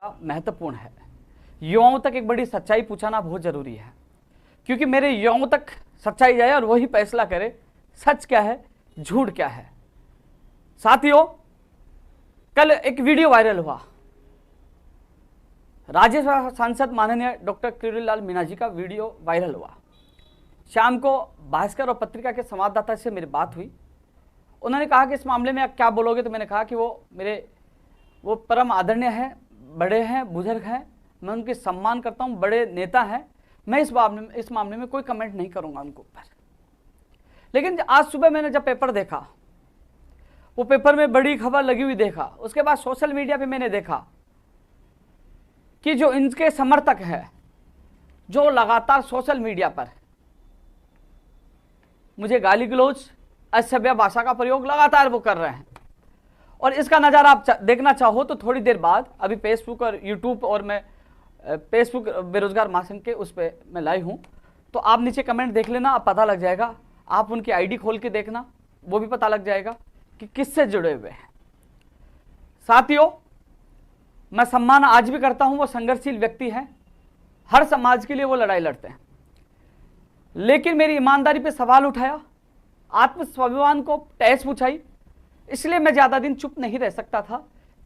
महत्वपूर्ण है। युवाओं तक एक बड़ी सच्चाई पहुंचाना बहुत जरूरी है, क्योंकि मेरे युवाओं तक सच्चाई जाए और वही फैसला करे सच क्या है झूठ क्या है। साथियों, कल एक वीडियो वायरल हुआ, राज्यसभा सांसद माननीय डॉक्टर किरोड़ीलाल मीणा जी का वीडियो वायरल हुआ। शाम को भास्कर और पत्रिका के संवाददाता से मेरी बात हुई। उन्होंने कहा कि इस मामले में आप क्या बोलोगे, तो मैंने कहा कि वो परम आदरणीय हैं, बड़े हैं, बुजुर्ग हैं, मैं उनके सम्मान करता हूं, बड़े नेता हैं, मैं इस मामले में कोई कमेंट नहीं करूंगा उनके ऊपर। लेकिन आज सुबह मैंने जब पेपर देखा, वो पेपर में बड़ी खबर लगी हुई देखा, उसके बाद सोशल मीडिया पे मैंने देखा कि जो इनके समर्थक हैं, जो लगातार सोशल मीडिया पर मुझे गाली गलौज, असभ्य भाषा का प्रयोग लगातार वो कर रहे हैं। और इसका नज़ारा आप देखना चाहो तो थोड़ी देर बाद अभी फेसबुक और यूट्यूब, और मैं फेसबुक बेरोजगार महासंघ के उस पर मैं लाइव हूँ, तो आप नीचे कमेंट देख लेना, आप पता लग जाएगा। आप उनकी आईडी खोल के देखना, वो भी पता लग जाएगा कि किससे जुड़े हुए हैं। साथियों, मैं सम्मान आज भी करता हूँ, वो संघर्षशील व्यक्ति हैं, हर समाज के लिए वो लड़ाई लड़ते हैं। लेकिन मेरी ईमानदारी पे सवाल उठाया, आत्मस्वाभिमान को ठेस पहुंचाई, इसलिए मैं ज़्यादा दिन चुप नहीं रह सकता था,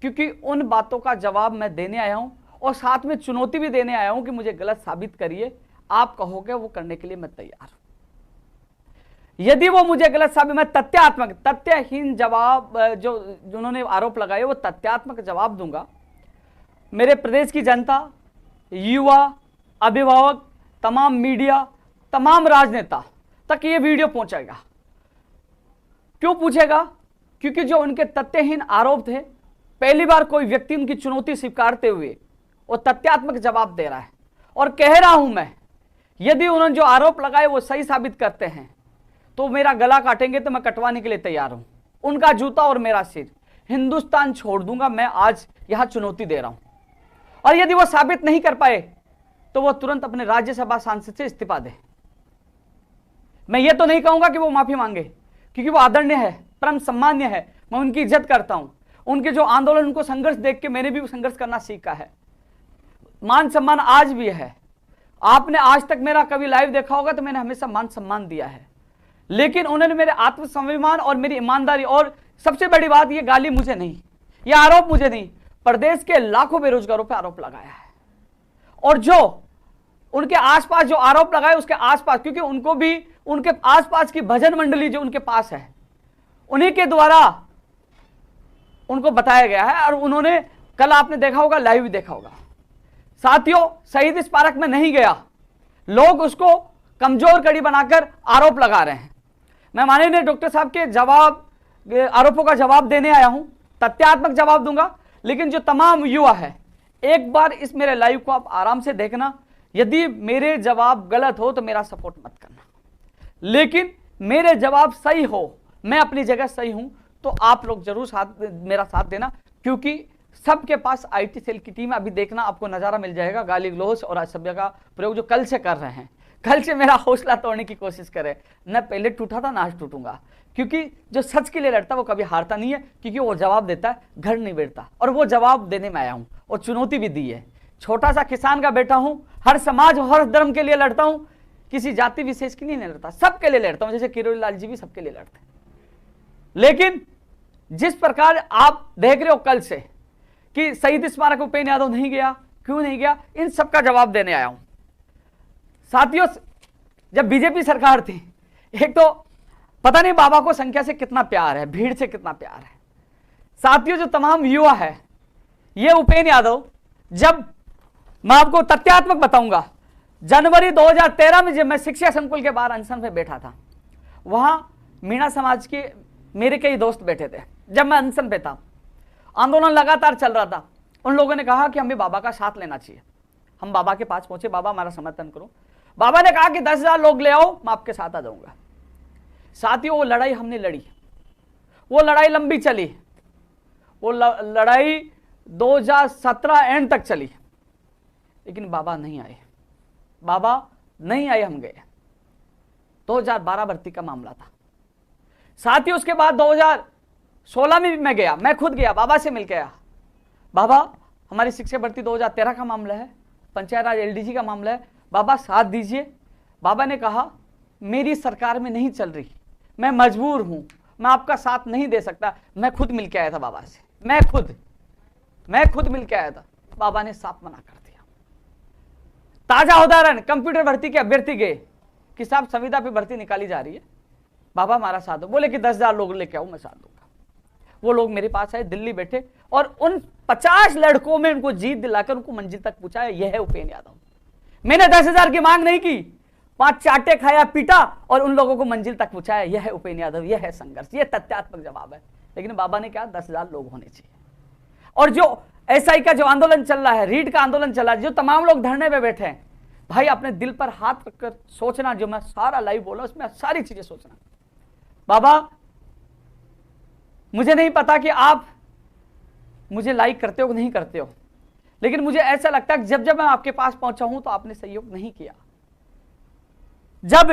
क्योंकि उन बातों का जवाब मैं देने आया हूं और साथ में चुनौती भी देने आया हूं कि मुझे गलत साबित करिए। आप कहोगे वो करने के लिए मैं तैयार हूं। यदि वो मुझे गलत साबित, मैं तथ्यहीन जवाब, जो जिन्होंने आरोप लगाए वो तथ्यात्मक जवाब दूंगा। मेरे प्रदेश की जनता, युवा, अभिभावक, तमाम मीडिया, तमाम राजनेता तक ये वीडियो पहुंचेगा। क्यों पूछेगा? क्योंकि जो उनके तथ्यहीन आरोप थे, पहली बार कोई व्यक्ति उनकी चुनौती स्वीकारते हुए वो तथ्यात्मक जवाब दे रहा है। और कह रहा हूं मैं, यदि उन्होंने जो आरोप लगाए वो सही साबित करते हैं तो मेरा गला काटेंगे तो मैं कटवाने के लिए तैयार हूं। उनका जूता और मेरा सिर, हिंदुस्तान छोड़ दूंगा, मैं आज यहां चुनौती दे रहा हूं। और यदि वो साबित नहीं कर पाए तो वो तुरंत अपने राज्यसभा सांसद से इस्तीफा दे। मैं ये तो नहीं कहूंगा कि वो माफी मांगे, क्योंकि वो आदरणीय है, परम सम्मान्य है, मैं उनकी इज्जत करता हूं। उनके जो आंदोलन, उनको संघर्ष देख के मैंने भी संघर्ष करना सीखा है। मान सम्मान आज भी है। आपने आज तक मेरा कभी लाइव देखा होगा तो मैंने हमेशा मान सम्मान दिया है, लेकिन उन्होंने मेरे आत्मसम्मान और मेरी ईमानदारी, और सबसे बड़ी बात, ये गाली मुझे नहीं, ये आरोप मुझे नहीं, प्रदेश के लाखों बेरोजगारों पर आरोप लगाया है। और जो उनके आसपास जो आरोप लगाए उसके आसपास, क्योंकि उनको भी उनके आसपास की भजन मंडली जो उनके पास है, उन्हीं के द्वारा उनको बताया गया है। और उन्होंने, कल आपने देखा होगा, लाइव भी देखा होगा। साथियों, शहीद स्मारक में नहीं गया, लोग उसको कमजोर कड़ी बनाकर आरोप लगा रहे हैं। मैं माननीय डॉक्टर साहब के आरोपों का जवाब देने आया हूं, तथ्यात्मक जवाब दूंगा। लेकिन जो तमाम युवा है, एक बार इस मेरे लाइव को आप आराम से देखना। यदि मेरे जवाब गलत हो तो मेरा सपोर्ट मत करना, लेकिन मेरे जवाब सही हो, मैं अपनी जगह सही हूं, तो आप लोग जरूर मेरा साथ देना, क्योंकि सबके पास आईटी सेल की टीम, अभी देखना आपको नजारा मिल जाएगा, गाली गलौज और असभ्य का प्रयोग जो कल से कर रहे हैं। कल से मेरा हौसला तोड़ने की कोशिश करे, न पहले टूटा था ना आज टूटूंगा, क्योंकि जो सच के लिए लड़ता वो कभी हारता नहीं है, क्योंकि वो जवाब देता है, घर नहीं बैठता। और वो जवाब देने में आया हूं और चुनौती भी दी है। छोटा सा किसान का बेटा हूं, हर समाज हर धर्म के लिए लड़ता हूं, किसी जाति विशेष के लिए नहीं लड़ता, सबके लिए लड़ता हूं, जैसे किरोड़ीलाल जी भी सबके लिए लड़ते हैं। लेकिन जिस प्रकार आप देख रहे हो कल से कि शहीद स्मारक उपेन्द्र यादव नहीं गया, क्यों नहीं गया, इन सबका जवाब देने आया हूं। साथियों, जब बीजेपी सरकार थी, एक तो पता नहीं बाबा को संख्या से कितना प्यार है, भीड़ से कितना प्यार है। साथियों, जो तमाम युवा है, ये उपेन्द्र यादव, जब मैं आपको तथ्यात्मक बताऊंगा, जनवरी 2013 में जब मैं शिक्षा संकुल के बाहर अनशन में बैठा था, वहां मीणा समाज के मेरे कई दोस्त बैठे थे। जब मैं अनशन पे था, आंदोलन लगातार चल रहा था, उन लोगों ने कहा कि हमें बाबा का साथ लेना चाहिए। हम बाबा के पास पहुंचे, बाबा हमारा समर्थन करो। बाबा ने कहा कि 10,000 लोग ले आओ, मैं आपके साथ आ जाऊंगा। साथियों, वो लड़ाई हमने लड़ी, वो लड़ाई लंबी चली, वो लड़ाई 2017 एंड तक चली, लेकिन बाबा नहीं आए, बाबा नहीं आए, हम गए। 2012 भर्ती का मामला था। साथियों, उसके बाद 2016 में भी मैं गया, मैं खुद गया, बाबा से मिल के आया। बाबा, हमारी शिक्षक भर्ती 2013 का मामला है, पंचायत राज एलडीसी का मामला है। बाबा साथ दीजिए। बाबा ने कहा मेरी सरकार में नहीं चल रही, मैं मजबूर हूं, मैं आपका साथ नहीं दे सकता। मैं खुद मिल के आया था बाबा से, मैं खुद मिल के आया था। बाबा ने साफ मना कर दिया। ताजा उदाहरण, कंप्यूटर भर्ती के अभ्यर्थी गए कि साहब संविदा पे भर्ती निकाली जा रही है, बाबा हमारा साथ दो। बोले कि 10,000 लोग लेके आओ, मैं साथ दूंगा। वो लोग मेरे पास आए, दिल्ली बैठे, और उन 50 लड़कों में उनको जीत दिलाकर उनको मंजिल तक पहुंचाया। यह है उपेंद्र यादव। मैंने 10,000 की मांग नहीं की, 5 चाटे खाया, पीटा और उन लोगों को मंजिल तक पहुंचाया। यह है उपेंद्र यादव, यह है संघर्ष, यह तथ्यात्मक जवाब है। लेकिन बाबा ने कहा 10,000 लोग होने चाहिए। और जो एसआई का जो आंदोलन चल रहा है, रीट का आंदोलन चल रहा है, जो तमाम लोग धरने पे बैठे हैं, भाई अपने दिल पर हाथ रखकर सोचना, जो मैं सारा लाइव बोला उसमें सारी चीजें सोचना। बाबा मुझे नहीं पता कि आप मुझे लाइक करते हो कि नहीं करते हो, लेकिन मुझे ऐसा लगता है कि जब जब मैं आपके पास पहुंचा हूं तो आपने सहयोग नहीं किया। जब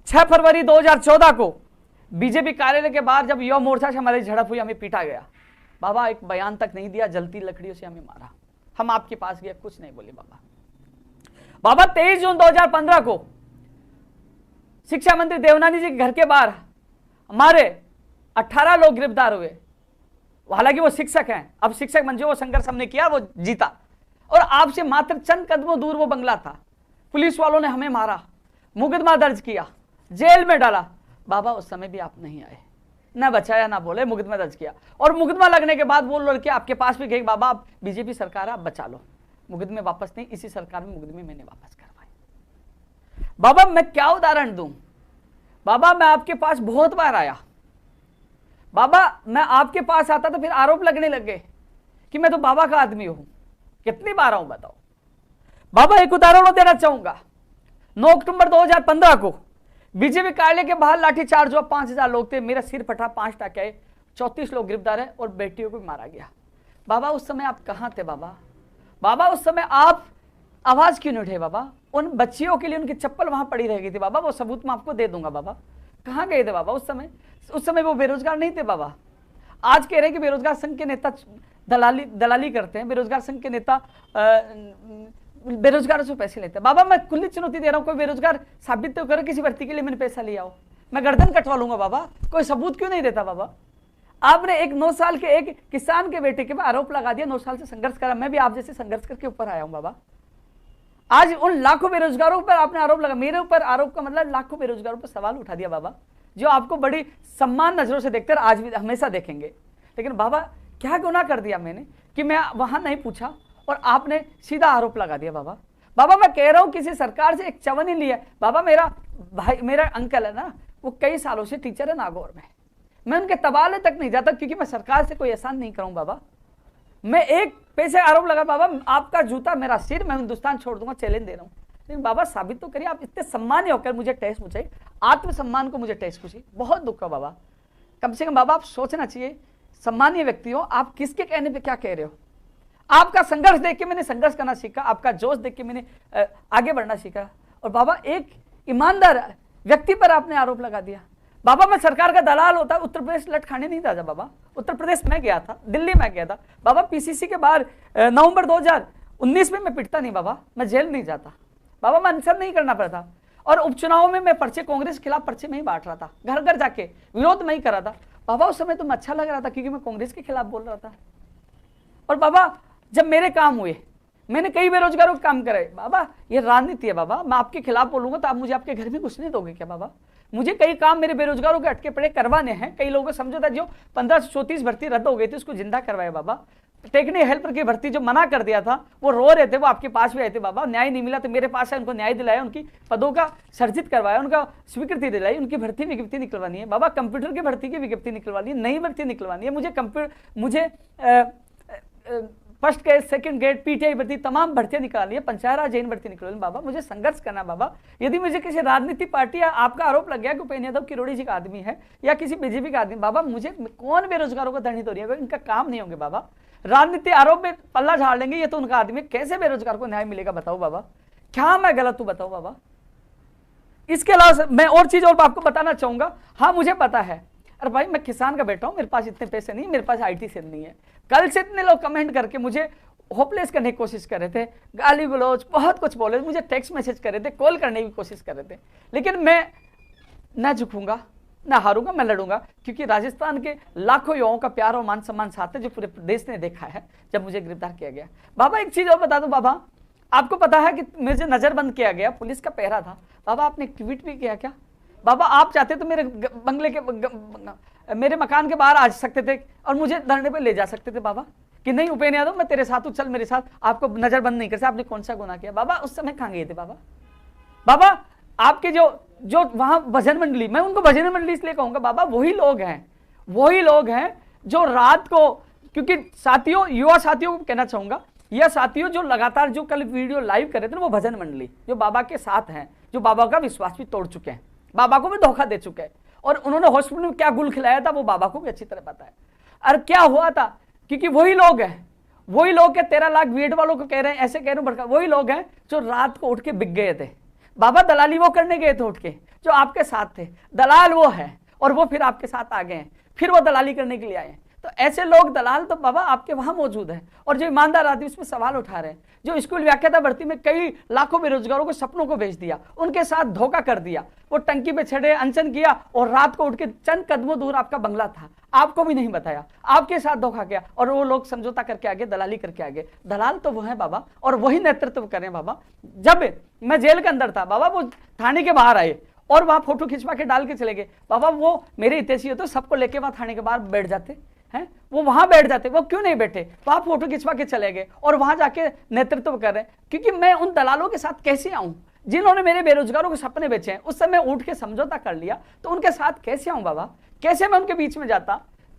6 फरवरी 2014 को बीजेपी कार्यालय के बाहर जब युवा मोर्चा से हमारी झड़प हुई, हमें पीटा गया, बाबा एक बयान तक नहीं दिया, जलती लकड़ियों से हमें मारा। हम आपके पास गए, कुछ नहीं बोले बाबा। बाबा 23 जून 2015 को शिक्षा मंत्री देवनानी जी के घर के बाहर हमारे 18 लोग गिरफ्तार हुए। हालांकि वो शिक्षक हैं, अब शिक्षक बन जो, वो संघर्ष हमने किया, वो जीता। और आपसे मात्र चंद कदमों दूर वो बंगला था। पुलिस वालों ने हमें मारा, मुकदमा दर्ज किया, जेल में डाला। बाबा उस समय भी आप नहीं आए, ना बचाया ना बोले, मुकदमा दर्ज किया। और मुकदमा लगने के बाद वो लड़के आपके पास भी गए, बाबा आप बीजेपी सरकार है, आप बचा लो। मुकदमे वापस नहीं, इसी सरकार में मुकदमे मैंने वापस करवाए। बाबा मैं क्या उदाहरण दूं? बाबा मैं आपके पास बहुत बार आया। बाबा मैं आपके पास आता तो फिर आरोप लगने लग गए कि मैं तो बाबा का आदमी हूं। कितनी बार आऊं बताओ? बाबा एक उदाहरण देना चाहूंगा। 9 अक्टूबर 2015 को बीजेपी कार्यालय के बाहर लाठीचार्ज हुआ, 5,000 लोग थे, मेरा सिर फटा, 5 टाके आए, 34 लोग गिरफ्तार है और बेटियों को मारा गया। बाबा उस समय आप कहां थे? बाबा उस समय आप आवाज क्यों नहीं उठे? बाबा उन बच्चियों के लिए उनकी चप्पल वहां पड़ी रह गई थी। बाबा वो सबूत मैं आपको दे दूंगा। बाबा कहां गए थे बाबा उस समय वो बेरोजगार नहीं थे। बाबा आज कह रहे हैं कि बेरोजगार संघ के नेता दलाली करते हैं, बेरोजगार संघ के नेता बेरोजगारों से पैसे लेते हैं। बाबा मैं खुली चुनौती दे रहा हूं, कोई बेरोजगार साबित तो करो किसी भर्ती के लिए मैंने पैसा लिया हो, मैं गर्दन कटवा लूंगा। बाबा कोई सबूत क्यों नहीं देता? बाबा आपने एक 9 साल के एक किसान के बेटे के पर आरोप लगा दिया, 9 साल से संघर्ष करा, मैं भी आप जैसे संघर्ष करके ऊपर आया हूं। बाबा आज उन लाखों बेरोजगारों पर आपने आरोप लगा, मेरे ऊपर आरोप का मतलब लाखों बेरोजगारों पर सवाल उठा दिया। बाबा जो आपको बड़ी सम्मान नजरों से देखते हैं, आज भी हमेशा देखेंगे। लेकिन बाबा क्या गुनाह कर दिया मैंने कि मैं वहां नहीं पूछा और आपने सीधा आरोप लगा दिया? बाबा मैं कह रहा हूं किसी सरकार से एक चवन ही लिया। बाबा मेरा भाई, मेरा अंकल है ना, वो कई सालों से टीचर है नागौर में, मैं उनके तबाले तक नहीं जाता क्योंकि मैं सरकार से कोई एहसान नहीं करूं। बाबा मैं एक पैसे आरोप लगा, बाबा आपका जूता मेरा सिर, मैं हिंदुस्तान छोड़ दूंगा, चैलेंज दे रहा हूं। लेकिन बाबा साबित तो करिए, आप इतने सम्मान्य होकर मुझे टैक्स पूछे, आत्मसम्मान को मुझे टैक्स पूछिए, बहुत दुख है। बाबा कम से कम बाबा आप सोचना चाहिए, सम्मानीय व्यक्ति हो आप, किसके कहने पे क्या कह रहे हो? आपका संघर्ष देख के मैंने संघर्ष करना सीखा, आपका जोश देख के मैंने आगे बढ़ना सीखा। और बाबा एक ईमानदार व्यक्ति पर आपने आरोप लगा दिया। बाबा मैं सरकार का दलाल होता, उत्तर प्रदेश लटखाने नहीं था। बाबा उत्तर प्रदेश में गया था, दिल्ली में गया था। बाबा पीसीसी के बाहर नवंबर 2019 में मैं पिटता नहीं। बाबा मैं जेल नहीं जाता। बाबा मैं अनशन नहीं करना पड़ता। और उपचुनाव में मैं पर्चे कांग्रेस के खिलाफ पर्चे में ही बांट रहा था, घर घर जाके विरोध नहीं कर रहा था। बाबा उस समय तो मैं अच्छा लग रहा था क्योंकि मैं कांग्रेस के खिलाफ बोल रहा था। और बाबा जब मेरे काम हुए, मैंने कई बेरोजगारों के काम करे। बाबा ये राजनीति है। बाबा मैं आपके खिलाफ बोलूंगा तो आप मुझे आपके घर में घुसने दोगे क्या? बाबा मुझे कई काम मेरे बेरोजगारों के अटके पड़े करवाने हैं। कई लोगों को समझो था, जो 1534 भर्ती रद्द हो गई थी उसको जिंदा करवाए। बाबा टेक्निकल हेल्पर की भर्ती जो मना कर दिया था, वो रो रहे थे, वो आपके पास भी आए थे। बाबा न्याय नहीं मिला तो मेरे पास है, उनको न्याय दिलाया, उनकी पदों का सर्जित करवाया, उनका स्वीकृति दिलाई, उनकी भर्ती विज्ञप्ति निकलवानी है। बाबा कंप्यूटर की भर्ती की विज्ञप्ति निकलवानी है, नई भर्ती निकलवानी है। मुझे first grade, second grade, PTI भर्ती तमाम भर्तियां निकालनी है, पंचायत राज जैन भर्ती निकलवानी। बाबा मुझे संघर्ष करना। बाबा यदि मुझे किसी राजनीति पार्टी या आपका आरोप लग गया कि उपेंद्र यादव किरोड़ी जी का आदमी है या किसी बीजेपी का आदमी, बाबा मुझे कौन बेरोजगारों को धरनी तोड़िएगा? इनका काम नहीं होंगे। बाबा राजनीति आरोप में पल्ला झाड़ लेंगे, ये तो उनका आदमी, कैसे बेरोजगार को न्याय मिलेगा? बताओ बाबा, क्या मैं गलत हूं? बताओ बाबा। इसके अलावा मैं और चीज और आपको बताना चाहूंगा। हाँ मुझे पता है, अरे भाई मैं किसान का बेटा हूं, मेरे पास इतने पैसे नहीं, मेरे पास आईटी सेल नहीं है, कल से इतने लोग कमेंट करके मुझे होपलेस करने की कोशिश कर रहे थे, गाली गलौज बहुत कुछ बोले, मुझे टेक्स्ट मैसेज कर रहे थे, कॉल करने की कोशिश कर रहे थे, लेकिन मैं ना झुकूंगा, ना हारूंगा, मैं लड़ूंगा, क्योंकि राजस्थान के लाखों युवाओं का प्यार और मान सम्मान साथ है, जो पूरे प्रदेश ने देखा है जब मुझे गिरफ्तार किया गया। बाबा एक चीज और बता दूं बाबा, आपको पता है कि मुझे नजरबंद किया गया, पुलिस का पहरा था। बाबा आपने एक ट्वीट भी किया क्या? बाबा आप चाहते तो मेरे बंगले के मेरे मकान के बाहर आ सकते थे और मुझे धरने पे ले जा सकते थे बाबा, कि नहीं उपेन्द्र यादव मैं तेरे साथ हूं, चल मेरे साथ, आपको नजरबंद नहीं कर सकता। आपने कौन सा गुनाह किया? बाबा उस समय कहां गए थे बाबा? बाबा आपके जो वहां भजन मंडली, मैं उनको भजन मंडली इसलिए कहूंगा बाबा, वही लोग हैं जो रात को, क्योंकि साथियों, युवा साथियों को कहना चाहूंगा, यह साथियों जो लगातार जो कल वीडियो लाइव कर रहे थे ना, वो भजन मंडली जो बाबा के साथ हैं, जो बाबा का विश्वास भी तोड़ चुके हैं, बाबा को भी धोखा दे चुके हैं, और उन्होंने हॉस्पिटल में क्या गुल खिलाया था वो बाबा को भी अच्छी तरह पता है। और क्या हुआ था, क्योंकि वही लोग हैं 13 लाख वीड वालों को कह रहे हैं, ऐसे कह रहे हैं, वही लोग हैं जो रात को उठ के बिक गए थे बाबा, दलाली वो करने गए थे उठ के, जो आपके साथ थे, दलाल वो है, और वो फिर आपके साथ आ गए हैं, फिर वो दलाली करने के लिए आए हैं। तो ऐसे लोग दलाल तो बाबा आपके वहां मौजूद हैं, और जो ईमानदार आदमी उसमें सवाल उठा रहे हैं, जो स्कूल व्याख्याता भर्ती में कई लाखों बेरोजगारों को सपनों को बेच दिया, उनके साथ धोखा कर दिया, वो टंकी पे चढ़े, अनशन किया, और रात को उठ के चंद कदमों दूर आपका बंगला था, आपको भी नहीं बताया, आपके साथ धोखा किया, और वो लोग समझौता करके आगे, दलाली करके आगे। दलाल तो वो है बाबा, और वही नेतृत्व करें बाबा। जब मैं जेल के अंदर था बाबा, वो थाने के बाहर आए और वहां फोटो खिंचवा के डाल के चले गए बाबा, वो मेरे हितैषी होते सबको लेके वहां थाने के बाहर बैठ जाते हैं, वो वहां बैठ जाते, वो क्यों नहीं बैठे, वहां फोटो खिंचवा के चले गए और वहां जाके नेतृत्व कर रहे हैं। क्योंकि मैं उन दलालों के साथ कैसे आऊं जिन्होंने मेरे बेरोजगारों के सपने बेचे हैं, उस समय उठ के समझौता कर लिया, तो उनके साथ कैसे आऊं बाबा? कैसे मैं उनके बीच में जाता?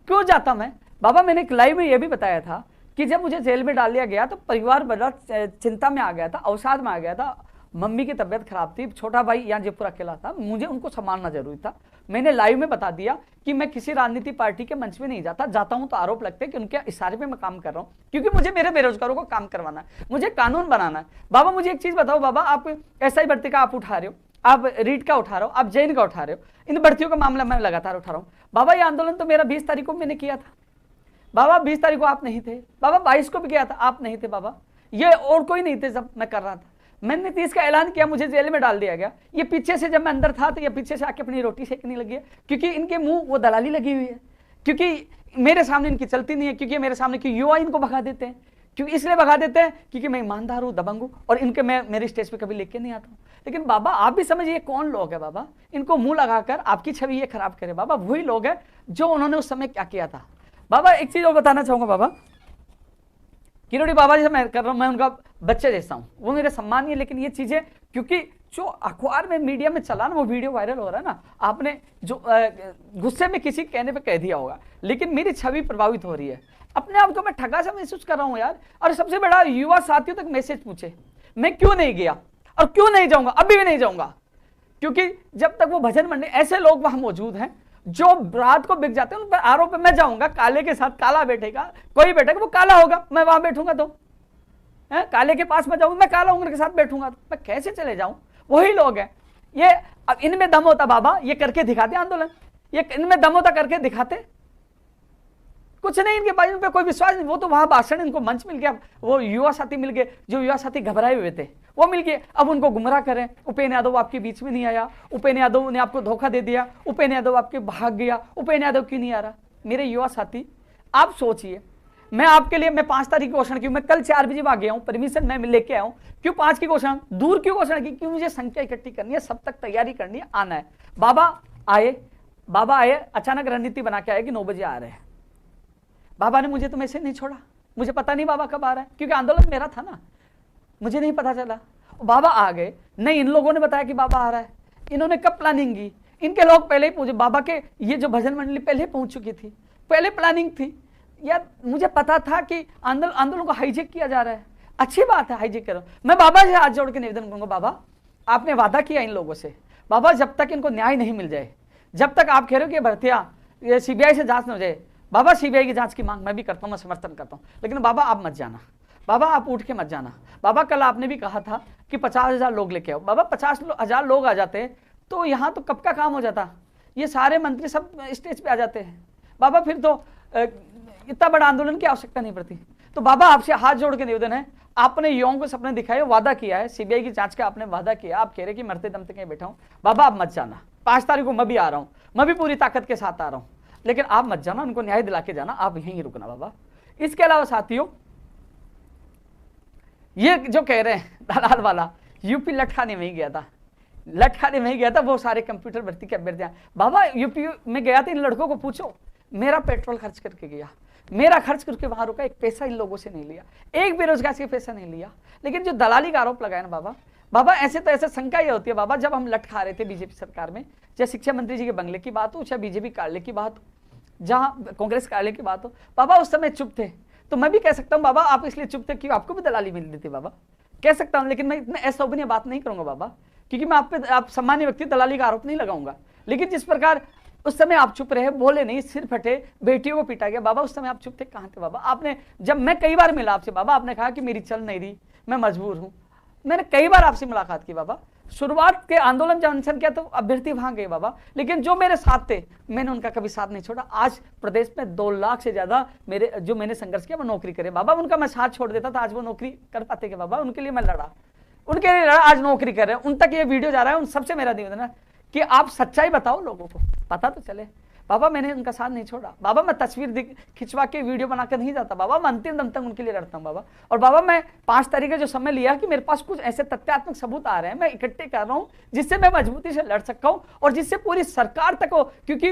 क्यों जाता मैं बाबा? मैंने एक लाइव में यह भी बताया था कि जब मुझे जेल में डाल दिया गया तो परिवार बड़ा चिंता में आ गया था, अवसाद में आ गया था, मम्मी की तबीयत खराब थी, छोटा भाई यहाँ जयपुर अकेला था, मुझे उनको संभालना जरूरी था। मैंने लाइव में बता दिया कि मैं किसी राजनीति पार्टी के मंच में नहीं जाता हूं तो आरोप लगते हैं कि उनके इशारे पे मैं काम कर रहा हूं, क्योंकि मुझे मेरे बेरोजगारों को काम करवाना है, मुझे कानून बनाना है। बाबा मुझे एक चीज बताओ बाबा, आप एसआई भर्ती का आप उठा रहे हो, आप रीट का उठा रहे हो, आप जैन का उठा रहे हो, इन भर्तियों का मामला मैं लगातार उठा रहा हूं बाबा। ये आंदोलन तो मेरा 20 तारीख को मैंने किया था बाबा, 20 तारीख को आप नहीं थे बाबा, 22 को भी किया था, आप नहीं थे बाबा, ये और कोई नहीं थे जब मैं कर रहा था। मैंने 30 का ऐलान किया, मुझे जेल में डाल दिया गया। ये पीछे से जब मैं अंदर था तो ये पीछे से आके अपनी रोटी सेकने लगी है, क्योंकि इनके मुंह वो दलाली लगी हुई है, क्योंकि मेरे सामने इनकी चलती नहीं है, क्योंकि मेरे सामने क्यों युवा इनको भगा देते हैं, क्योंकि इसलिए भगा देते हैं क्योंकि मैं ईमानदार हूं, दबंग हूं, और इनके मैं मेरे स्टेज पे कभी लेके नहीं आता हूं। लेकिन बाबा आप भी समझिए कौन लोग है बाबा, इनको मुंह लगाकर आपकी छवि ये खराब करे बाबा, वही लोग है जो उन्होंने उस समय क्या किया था बाबा। एक चीज और बताना चाहूंगा बाबा, किरोड़ी बाबा जैसे मैं कर रहा हूं, मैं उनका बच्चे जैसा हूं, वो मेरे सम्मान है, लेकिन ये चीजें क्योंकि जो अखबार में मीडिया में चला ना, वो वीडियो वायरल हो रहा है ना, आपने जो गुस्से में किसी कहने पे कह दिया होगा, लेकिन मेरी छवि प्रभावित हो रही है, अपने आप को मैं ठगा सा महसूस कर रहा हूं यार। और सबसे बड़ा युवा साथियों तक मैसेज पूछे, मैं क्यों नहीं गया और क्यों नहीं जाऊंगा, अभी भी नहीं जाऊंगा, क्योंकि जब तक वो भजन मंडली, ऐसे लोग वहां मौजूद हैं जो रात को बिक जाते हैं, उन पर आरोप है। मैं जाऊंगा, काले के साथ काला बैठेगा, कोई बैठेगा वो काला होगा, मैं वहां बैठूंगा तो काले के पास मैं जाऊंगा, मैं काला उम्र के साथ बैठूंगा, तो मैं कैसे चले जाऊं? वही लोग हैं ये। अब इनमें दम होता बाबा, ये करके दिखाते आंदोलन, ये इनमें दम होता करके दिखाते, कुछ नहीं इनके पास, इन पे कोई विश्वास नहीं। वो तो वहां भाषण, इनको मंच मिल गया, वो युवा साथी मिल गए, जो युवा साथी घबराए हुए थे वो मिल गए, अब उनको गुमराह करें। उपेन्द्र यादव आपके बीच में नहीं आया, उपेन्द्र यादव ने आपको धोखा दे दिया, उपेन्द्र यादव आपके भाग गया, उपेन्द्र यादव क्यों नहीं आ रहा? मेरे युवा साथी आप सोचिए, मैं आपके लिए, मैं 5 तारीख की घोषणा की, मैं कल 4 बजे आ गया हूं, परमिशन मैं लेके आया हूं, क्यों 5 की घोषणा, दूर क्यों घोषणा की? क्यों मुझे संख्या इकट्ठी करनी है, सब तक तैयारी करनी है, आना है। बाबा आए, अचानक रणनीति बना के आए कि 9 बजे आ रहे हैं। बाबा ने मुझे तो मैसेज नहीं छोड़ा, मुझे पता नहीं बाबा कब आ रहा है, क्योंकि आंदोलन मेरा था ना, मुझे नहीं पता चला। बाबा आ गए, नहीं इन लोगों ने बताया कि बाबा आ रहा है, इन्होंने कब प्लानिंग की? इनके लोग पहले ही पूछे, बाबा के ये जो भजन मंडली पहले पहुंच चुकी थी, पहले प्लानिंग थी यार, मुझे पता था कि आंदोलन को हाईजेक किया जा रहा है। अच्छी बात है, हाईजेक करो। मैं बाबा से हाथ जोड़ के निवेदन करूंगा, बाबा आपने वादा किया इन लोगों से, बाबा जब तक इनको न्याय नहीं मिल जाए, जब तक आप कह रहे हो कि भर्तियां सीबीआई से जांच न हो जाए, बाबा सीबीआई की जांच की मांग मैं भी करता हूं, मैं समर्थन करता हूं, लेकिन बाबा आप मत जाना, बाबा आप उठ के मत जाना। बाबा कल आपने भी कहा था कि 50,000 लोग लेके आओ, बाबा 50,000 लोग आ जाते तो यहाँ तो कब का काम हो जाता, ये सारे मंत्री सब स्टेज पे आ जाते हैं बाबा, फिर तो इतना बड़ा आंदोलन की आवश्यकता नहीं पड़ती। तो बाबा आपसे हाथ जोड़ के निवेदन है, आपने युवाओं को सपने दिखाए, वादा किया है, सीबीआई की जांच का आपने वादा किया, आप कह रहे कि मरते दम तक कहीं बैठा हूं, बाबा आप मत जाना, 5 तारीख को मैं भी आ रहा हूं, मैं भी पूरी ताकत के साथ आ रहा हूं, लेकिन आप मत जाना, उनको न्याय दिला के जाना, आप यहीं रुकना बाबा। इसके अलावा साथियों, ये जो कह रहे हैं दलाल वाला, यूपी लटखाने में ही गया था, लटखाने में ही गया था, वो सारे कंप्यूटर भर्ती के अभ्यर्थियां, बाबा यूपी में गया था, इन लड़कों को पूछो, मेरा पेट्रोल खर्च करके गया, मेरा खर्च करके वहां रुका, एक पैसा इन लोगों से नहीं लिया, एक बेरोजगार से पैसा नहीं लिया। लेकिन जो दलाली का आरोप लगाया ना बाबा, बाबा ऐसे तो ऐसे शंका ये होती है बाबा, जब हम लट खा रहे थे बीजेपी सरकार में, चाहे शिक्षा मंत्री जी के बंगले की बात हो, चाहे बीजेपी कार्यालय की बात हो, जहां कांग्रेस कार्यालय की बात हो, बाबा उस समय चुप थे। तो मैं भी कह सकता हूं बाबा आप इसलिए चुप थे कि आपको भी दलाली मिल रही थी बाबा, कह सकता हूं, लेकिन मैं इतना अशोभनीय बात नहीं करूंगा बाबा, क्योंकि मैं आप सामान्य व्यक्ति दलाली का आरोप नहीं लगाऊंगा। लेकिन जिस प्रकार उस समय आप चुप रहे, बोले नहीं, सिर फटे, बेटियों को पीटा गया, बाबा उस समय आप चुप थे, कहां थे बाबा? आपने, जब मैं कई बार मिला आपसे बाबा, आपने कहा कि मेरी चल नहीं रही, मैं मजबूर हूं, मैंने कई बार आपसे मुलाकात की बाबा। शुरुआत के आंदोलन जब अनशन किया तो अभ्यर्थी वहां गए बाबा, लेकिन जो मेरे साथ थे मैंने उनका कभी साथ नहीं छोड़ा। आज प्रदेश में 2 लाख से ज्यादा मेरे जो मैंने संघर्ष किया वो नौकरी करे बाबा, उनका मैं साथ छोड़ देता था, आज वो नौकरी कर पाते क्या बाबा? उनके लिए मैं लड़ा, उनके लिए लड़ा, आज नौकरी कर रहे हैं, उन तक ये वीडियो जा रहा है। उन सबसे मेरा निवेदन है कि आप सच्चाई बताओ, लोगों को पता तो चले बाबा। मैंने उनका साथ नहीं छोड़ा बाबा, मैं तस्वीर खिंचवा के वीडियो बनाकर नहीं जाता बाबा, मैं अंतिम दम तक उनके लिए लड़ता हूं बाबा। और बाबा मैं 5 तारीख का जो समय लिया कि मेरे पास कुछ ऐसे तथ्यात्मक सबूत आ रहे हैं, मैं इकट्ठे कर रहा हूं जिससे मैं मजबूती से लड़ सकता हूं और जिससे पूरी सरकार तक हो, क्योंकि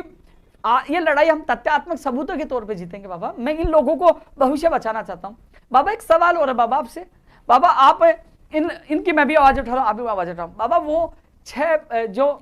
ये लड़ाई हम तथ्यात्मक सबूतों के तौर पर जीतेंगे बाबा। मैं इन लोगों को भविष्य बचाना चाहता हूं बाबा। एक सवाल हो रहा है बाबा आपसे, बाबा आप इनकी मैं भी आवाज उठा रहा हूं, आप भी आवाज उठा रहा हूं बाबा। वो 6 जो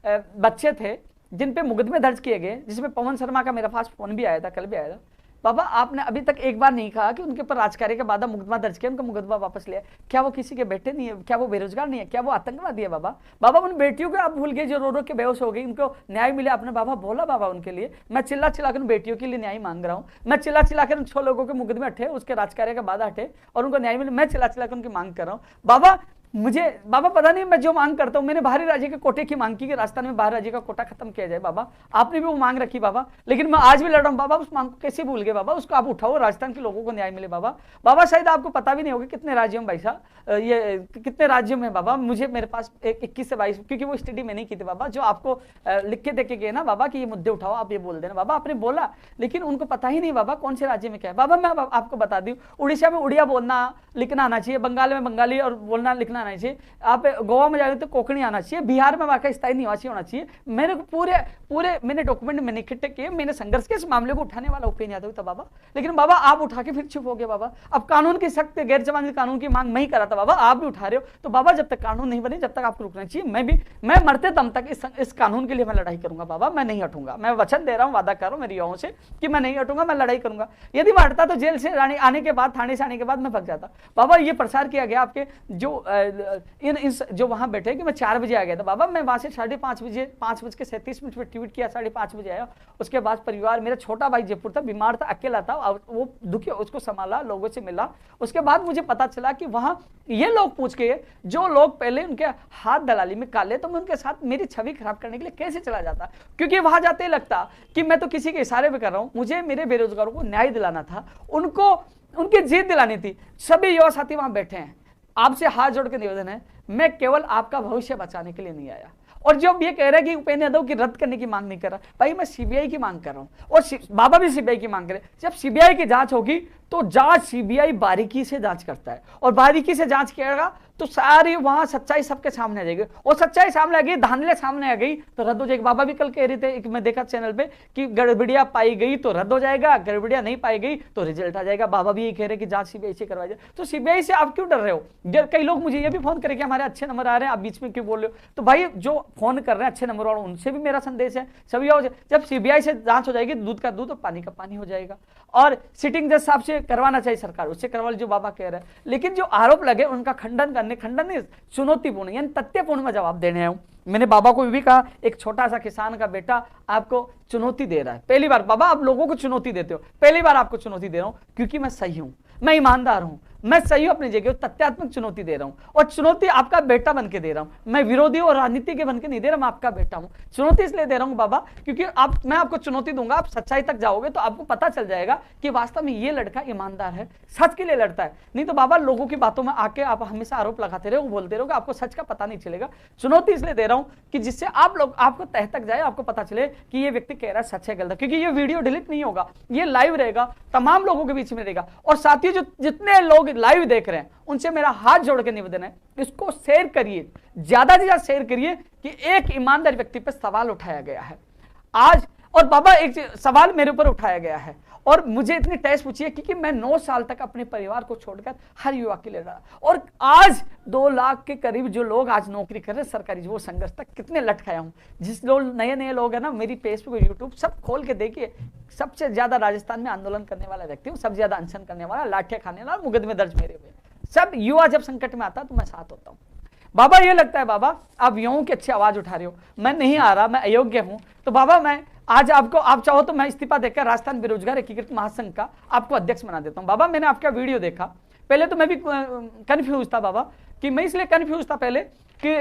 बच्चे थे जिन पे मुकदमे दर्ज किए गए, जिसमें पवन शर्मा का मेरे पास फोन भी आया था, कल भी आया था बाबा, आपने अभी तक एक बार नहीं कहा कि उनके ऊपर राजकार्य के बाद मुकदमा दर्ज किया, उनका मुकदमा वापस लिया। क्या वो किसी के बेटे नहीं है? क्या वो बेरोजगार नहीं है? क्या वो आतंकवादी है बाबा? बाबा उन बेटियों को आप भूल गए जो रो रो के बेहोश हो गई, उनको न्याय मिले आपने बाबा बोला बाबा उनके लिए। मैं चिल्ला चिल्लाकर उन बेटियों के लिए न्याय मांग रहा हूँ, मैं चिल्ला चिल्लाकर उन 6 लोगों के मुकदमे हटे, उसके राजकार्य का बाद हटे और उनको न्याय मिले, मैं चिल्ला चिल्लाकर उनकी मांग कर रहा हूँ बाबा। मुझे बाबा पता नहीं मैं जो मांग करता हूं, मैंने बाहरी राज्य के कोटे की मांग की कि राजस्थान में बाहरी राज्य का कोटा खत्म किया जाए बाबा, आपने भी वो मांग रखी बाबा, लेकिन मैं आज भी लड़ रहा हूं बाबा। उस मांग को कैसे भूल गए बाबा? उसको आप उठाओ, राजस्थान के लोगों को न्याय मिले बाबा। बाबा शायद आपको पता भी नहीं होगा कितने राज्यों में भाई साहब, ये कितने राज्यों में बाबा, मुझे मेरे पास 21 से 22, क्योंकि वो स्टडी में नहीं की थी बाबा, जो आपको लिख के देके गए ना बाबा कि ये मुद्दे उठाओ, आप ये बोल देना बाबा। आपने बोला लेकिन उनको पता ही नहीं बाबा कौन से राज्य में क्या है बाबा। मैं आपको बता दूं, उड़ीसा में उड़िया बोलना लिखना आना चाहिए, बंगाल में बंगाली और बोलना लिखना आना चाहिए, आप गोवा में जाएंगे तो कोंकणी आना चाहिए, बिहार में वहां का स्थायी निवासी होना चाहिए। मैंने पूरे मैंने डॉक्यूमेंट मैंने इकट्ठे किए, मैंने संघर्ष के इस मामले को उठाने वाला उपेंद्र यादव था बाबा, लेकिन बाबा आप उठा के फिर चुप हो गए बाबा। अब कानून की सख्त गैर जमानती कानून की मांग मैं ही करा था बाबा, आप भी उठा रहे हो। तो बाबा जब तक कानून नहीं बने जब तक आपको रुकना चाहिए। मैं मरते दम तक इस कानून के लिए मैं लड़ाई करूंगा बाबा, मैं नहीं हटूंगा। मैं वचन दे रहा हूं, वादा कर रहा हूं मेरी युवाओं से कि मैं नहीं हटूंगा, मैं लड़ाई करूंगा। यदि मैं हटता तो जेल से आने के बाद, थाने से आने के बाद मैं भग जाता बाबा। ये प्रसार किया गया आपके जो वहां बैठे कि मैं 4 बजे आ गया था बाबा, मैं वहां से 5:30 बजे 5:37 पे ट्वीट किया, 5:30 बजे आया। उसके बाद परिवार, मेरा छोटा भाई जयपुर था, बीमार था, अकेला था, वो दुखी, उसको संभाला, लोगों से मिला। उसके बाद मुझे पता चला कि वहां ये लोग पूछ के, जो लोग पहले उनके हाथ दलाली में काले, तो मैं उनके साथ मेरी छवि खराब करने के लिए कैसे चला जाता, क्योंकि वहां जाते ही लगता कि मैं तो किसी के इशारे पे कर रहा हूं। मुझे मेरे बेरोजगारों को न्याय दिलाना था, उनको उनकी जीत दिलानी थी। सभी युवा साथी वहां बैठे हैं, आपसे हाथ जोड़ के निवेदन है, मैं केवल आपका भविष्य बचाने के लिए नहीं आया। और जो ये कह रहा है कि उपेंद्र यादव की रद्द करने की मांग नहीं कर रहा, भाई मैं सीबीआई की मांग कर रहा हूं और बाबा भी सीबीआई की मांग करे। जब सीबीआई की जांच होगी तो जांच सीबीआई बारीकी से जांच करता है और बारीकी से जांच करेगा तो सारी वहां सच्चाई सबके सामने आ जाएगी और सच्चाई सामने आ गई, धांधले सामने आ गई तो रद्द हो जाएगी। बाबा भी कल कह रहे थे, एक मैं देखा चैनल पे कि गड़बड़ियां पाई गई तो रद्द हो जाएगा, गड़बड़ियां नहीं पाई गई तो रिजल्ट आ जाएगा। बाबा भी ये कह रहे कि जांच सीबीआई से करवाई जाए। तो सीबीआई से आप क्यों डर रहे हो? कई लोग मुझे ये भी फोन करें कि हमारे अच्छे नंबर आ रहे हैं, आप बीच में क्यों बोल रहे हो? तो भाई जो फोन कर रहे हैं अच्छे नंबर वालों, उनसे भी मेरा संदेश है, सभी जब सीबीआई से जांच हो जाएगी, दूध का दूध और पानी का पानी हो जाएगा। और सिटिंग जज साहब से करवाना चाहिए सरकार, उससे करवा जो बाबा कह रहे हैं। लेकिन जो आरोप लगे उनका खंडन नहीं, चुनौतीपूर्ण यानी तथ्यपूर्ण में जवाब देने आया हूं। मैंने बाबा को भी कहा, एक छोटा सा किसान का बेटा आपको चुनौती दे रहा है, पहली बार बाबा आप लोगों को चुनौती देते हो, पहली बार आपको चुनौती दे रहा हूं क्योंकि मैं सही हूं, मैं ईमानदार हूं, मैं सही हूं अपनी जगह, तथ्यात्मक चुनौती दे रहा हूं, और चुनौती आपका बेटा बन के दे रहा हूं। मैं विरोधी और राजनीति के बन के नहीं दे रहा, मैं आपका बेटा हूं। चुनौती इसलिए दे रहा हूं बाबा क्योंकि मैं आपको चुनौती दूंगा, आप सच्चाई तक जाओगे तो आपको पता चल जाएगा कि वास्तव में ये लड़का ईमानदार है, सच के लिए लड़ता है। नहीं तो बाबा लोगों की बातों में आके आप हमेशा आरोप लगाते रहो, बोलते रहोगे, आपको सच का पता नहीं चलेगा। चुनौती इसलिए दे रहा हूं कि जिससे आप लोग, आपको तह तक जाए, आपको पता चले कि ये व्यक्ति कह रहा है सच है गलत है। क्योंकि ये वीडियो डिलीट नहीं होगा, ये लाइव रहेगा, तमाम लोगों के बीच में रहेगा। और साथियों जो जितने लोग लाइव देख रहे हैं उनसे मेरा हाथ जोड़ के निवेदन है, इसको शेयर करिए, ज्यादा से ज्यादा शेयर करिए कि एक ईमानदार व्यक्ति पर सवाल उठाया गया है आज। और बाबा एक सवाल मेरे ऊपर उठाया गया है और मुझे इतनी टेस्ट पूछी है क्योंकि मैं 9 साल तक अपने परिवार को छोड़कर हर युवा के लिए लड़ा, और आज 2 लाख के करीब जो लोग आज नौकरी कर रहे हैं सरकारी, वो संघर्ष तक कितने लट खाया हूं। जिस लोग नए लोग हैं ना, मेरी फेसबुक और यूट्यूब सब खोल के देखिए, सबसे ज्यादा राजस्थान में आंदोलन करने वाला व्यक्ति हूं, सबसे ज्यादा अनशन करने वाला, लाठियां खाने वाला, मुकदमे दर्ज मेरे हुए। सब युवा जब संकट में आता तो मैं साथ होता हूं। बाबा ये लगता है बाबा आप युवाओं की अच्छी आवाज उठा रहे हो, मैं नहीं आ रहा, मैं अयोग्य हूं, तो बाबा मैं आज आपको, आप चाहो तो मैं इस्तीफा देकर राजस्थान बेरोजगार एकीकृत महासंघ का आपको अध्यक्ष बना देता हूं। बाबा मैंने आपका वीडियो देखा, पहले तो मैं भी कंफ्यूज था बाबा, कि मैं इसलिए कंफ्यूज था पहले कि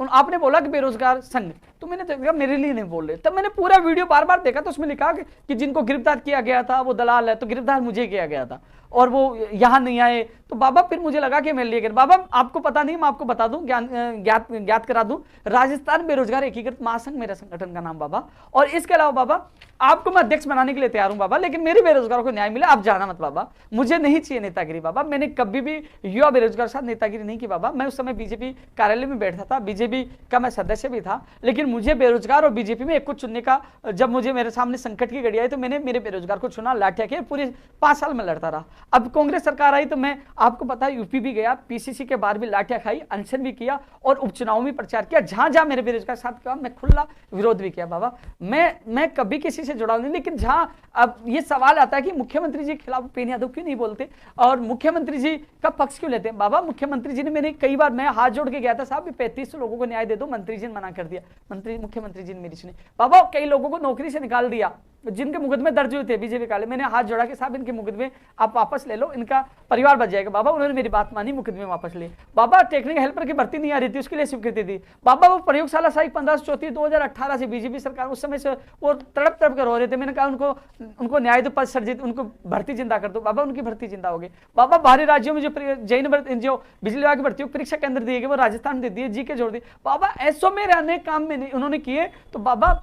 आपने बोला कि बेरोजगार संघ, तो मैंने देखा मेरे लिए नहीं बोल रहे, तब मैंने पूरा वीडियो बार बार देखा तो उसमें लिखा कि जिनको गिरफ्तार किया गया था वो दलाल है, तो गिरफ्तार मुझे किया गया था और वो यहाँ नहीं आए। तो बाबा फिर मुझे लगा कि मेरे लिए बाबा आपको पता नहीं, मैं आपको बता दूं, ज्ञात करा दूं, राजस्थान बेरोजगार एकीकृत महासंघ मेरा संगठन का नाम बाबा। और इसके अलावा बाबा आपको मैं अध्यक्ष बनाने के लिए तैयार हूं बाबा, लेकिन मेरे बेरोजगारों को न्याय मिले, आप जाना मत बाबा, मुझे नहीं चाहिए नेतागिरी बाबा। मैंने कभी भी युवा बेरोजगार साथ नेतागिरी नहीं की बाबा। मैं उस समय बीजेपी कार्यालय में बैठा था, बीजेपी का मैं सदस्य भी था, लेकिन मुझे बेरोजगार और बीजेपी में एक को चुनने का, जब मुझे मेरे सामने संकट की घड़ी आई तो मैंने मेरे बेरोजगार को चुना, लाठियां के पूरे 5 साल में लड़ता रहा। अब कांग्रेस सरकार आई तो मैं, आपको पता है, यूपी भी गया, पीसीसी के बाहर भी लाठियां खाई, अनशन भी किया और उपचुनाव में प्रचार किया, जहां जहां मेरे बेरोजगार साथ का मैं खुला विरोध भी किया बाबा। मैं कभी किसी से जुड़ा नहीं, लेकिन जहां अब ये सवाल आता है कि मुख्यमंत्री जी के खिलाफ उपेन्द्र यादव क्यों नहीं बोलते और मुख्यमंत्री जी का पक्ष क्यों लेते हैं बाबा। मुख्यमंत्री जी ने, मैंने कई बार मैं हाथ जोड़ के गया था, साहब 35 लोगों को न्याय दे दो, मंत्री जी ने मना कर दिया, मुख्यमंत्री जी ने मेरी सुनी बाबा। कई लोगों को नौकरी से निकाल दिया जिनके मुकदमे दर्ज हुए थे बीजेपी काले, मैंने हाथ जोड़ा कि साहब इनके मुकदमे आप वापस ले लो, इनका परिवार बच जाएगा बाबा। उन्होंने मेरी बात मानी, मुकदमे वापस लिए बाबा। टेक्निकल हेल्पर की भर्ती नहीं आ रही थी, उसके लिए स्वीकृति दी बाबा। वो प्रयोगशाला सहायक 1534 2018 से बीजेपी सरकार, उस समय से वो तड़प कर रो रहे थे, मैंने कहा उनको न्याय दो, पद सर्जित, उनको भर्ती जिंदा कर दो बाबा। उनकी भर्ती जिंदा हो गई बाबा। बाहरी राज्यों में जो बिजली विभाग की भर्ती परीक्षा केंद्र दिए गए वो राजस्थान दे दिए, जी के जोड़ दिए बाबा। ऐसो में रहने काम में उन्होंने किए, तो बाबा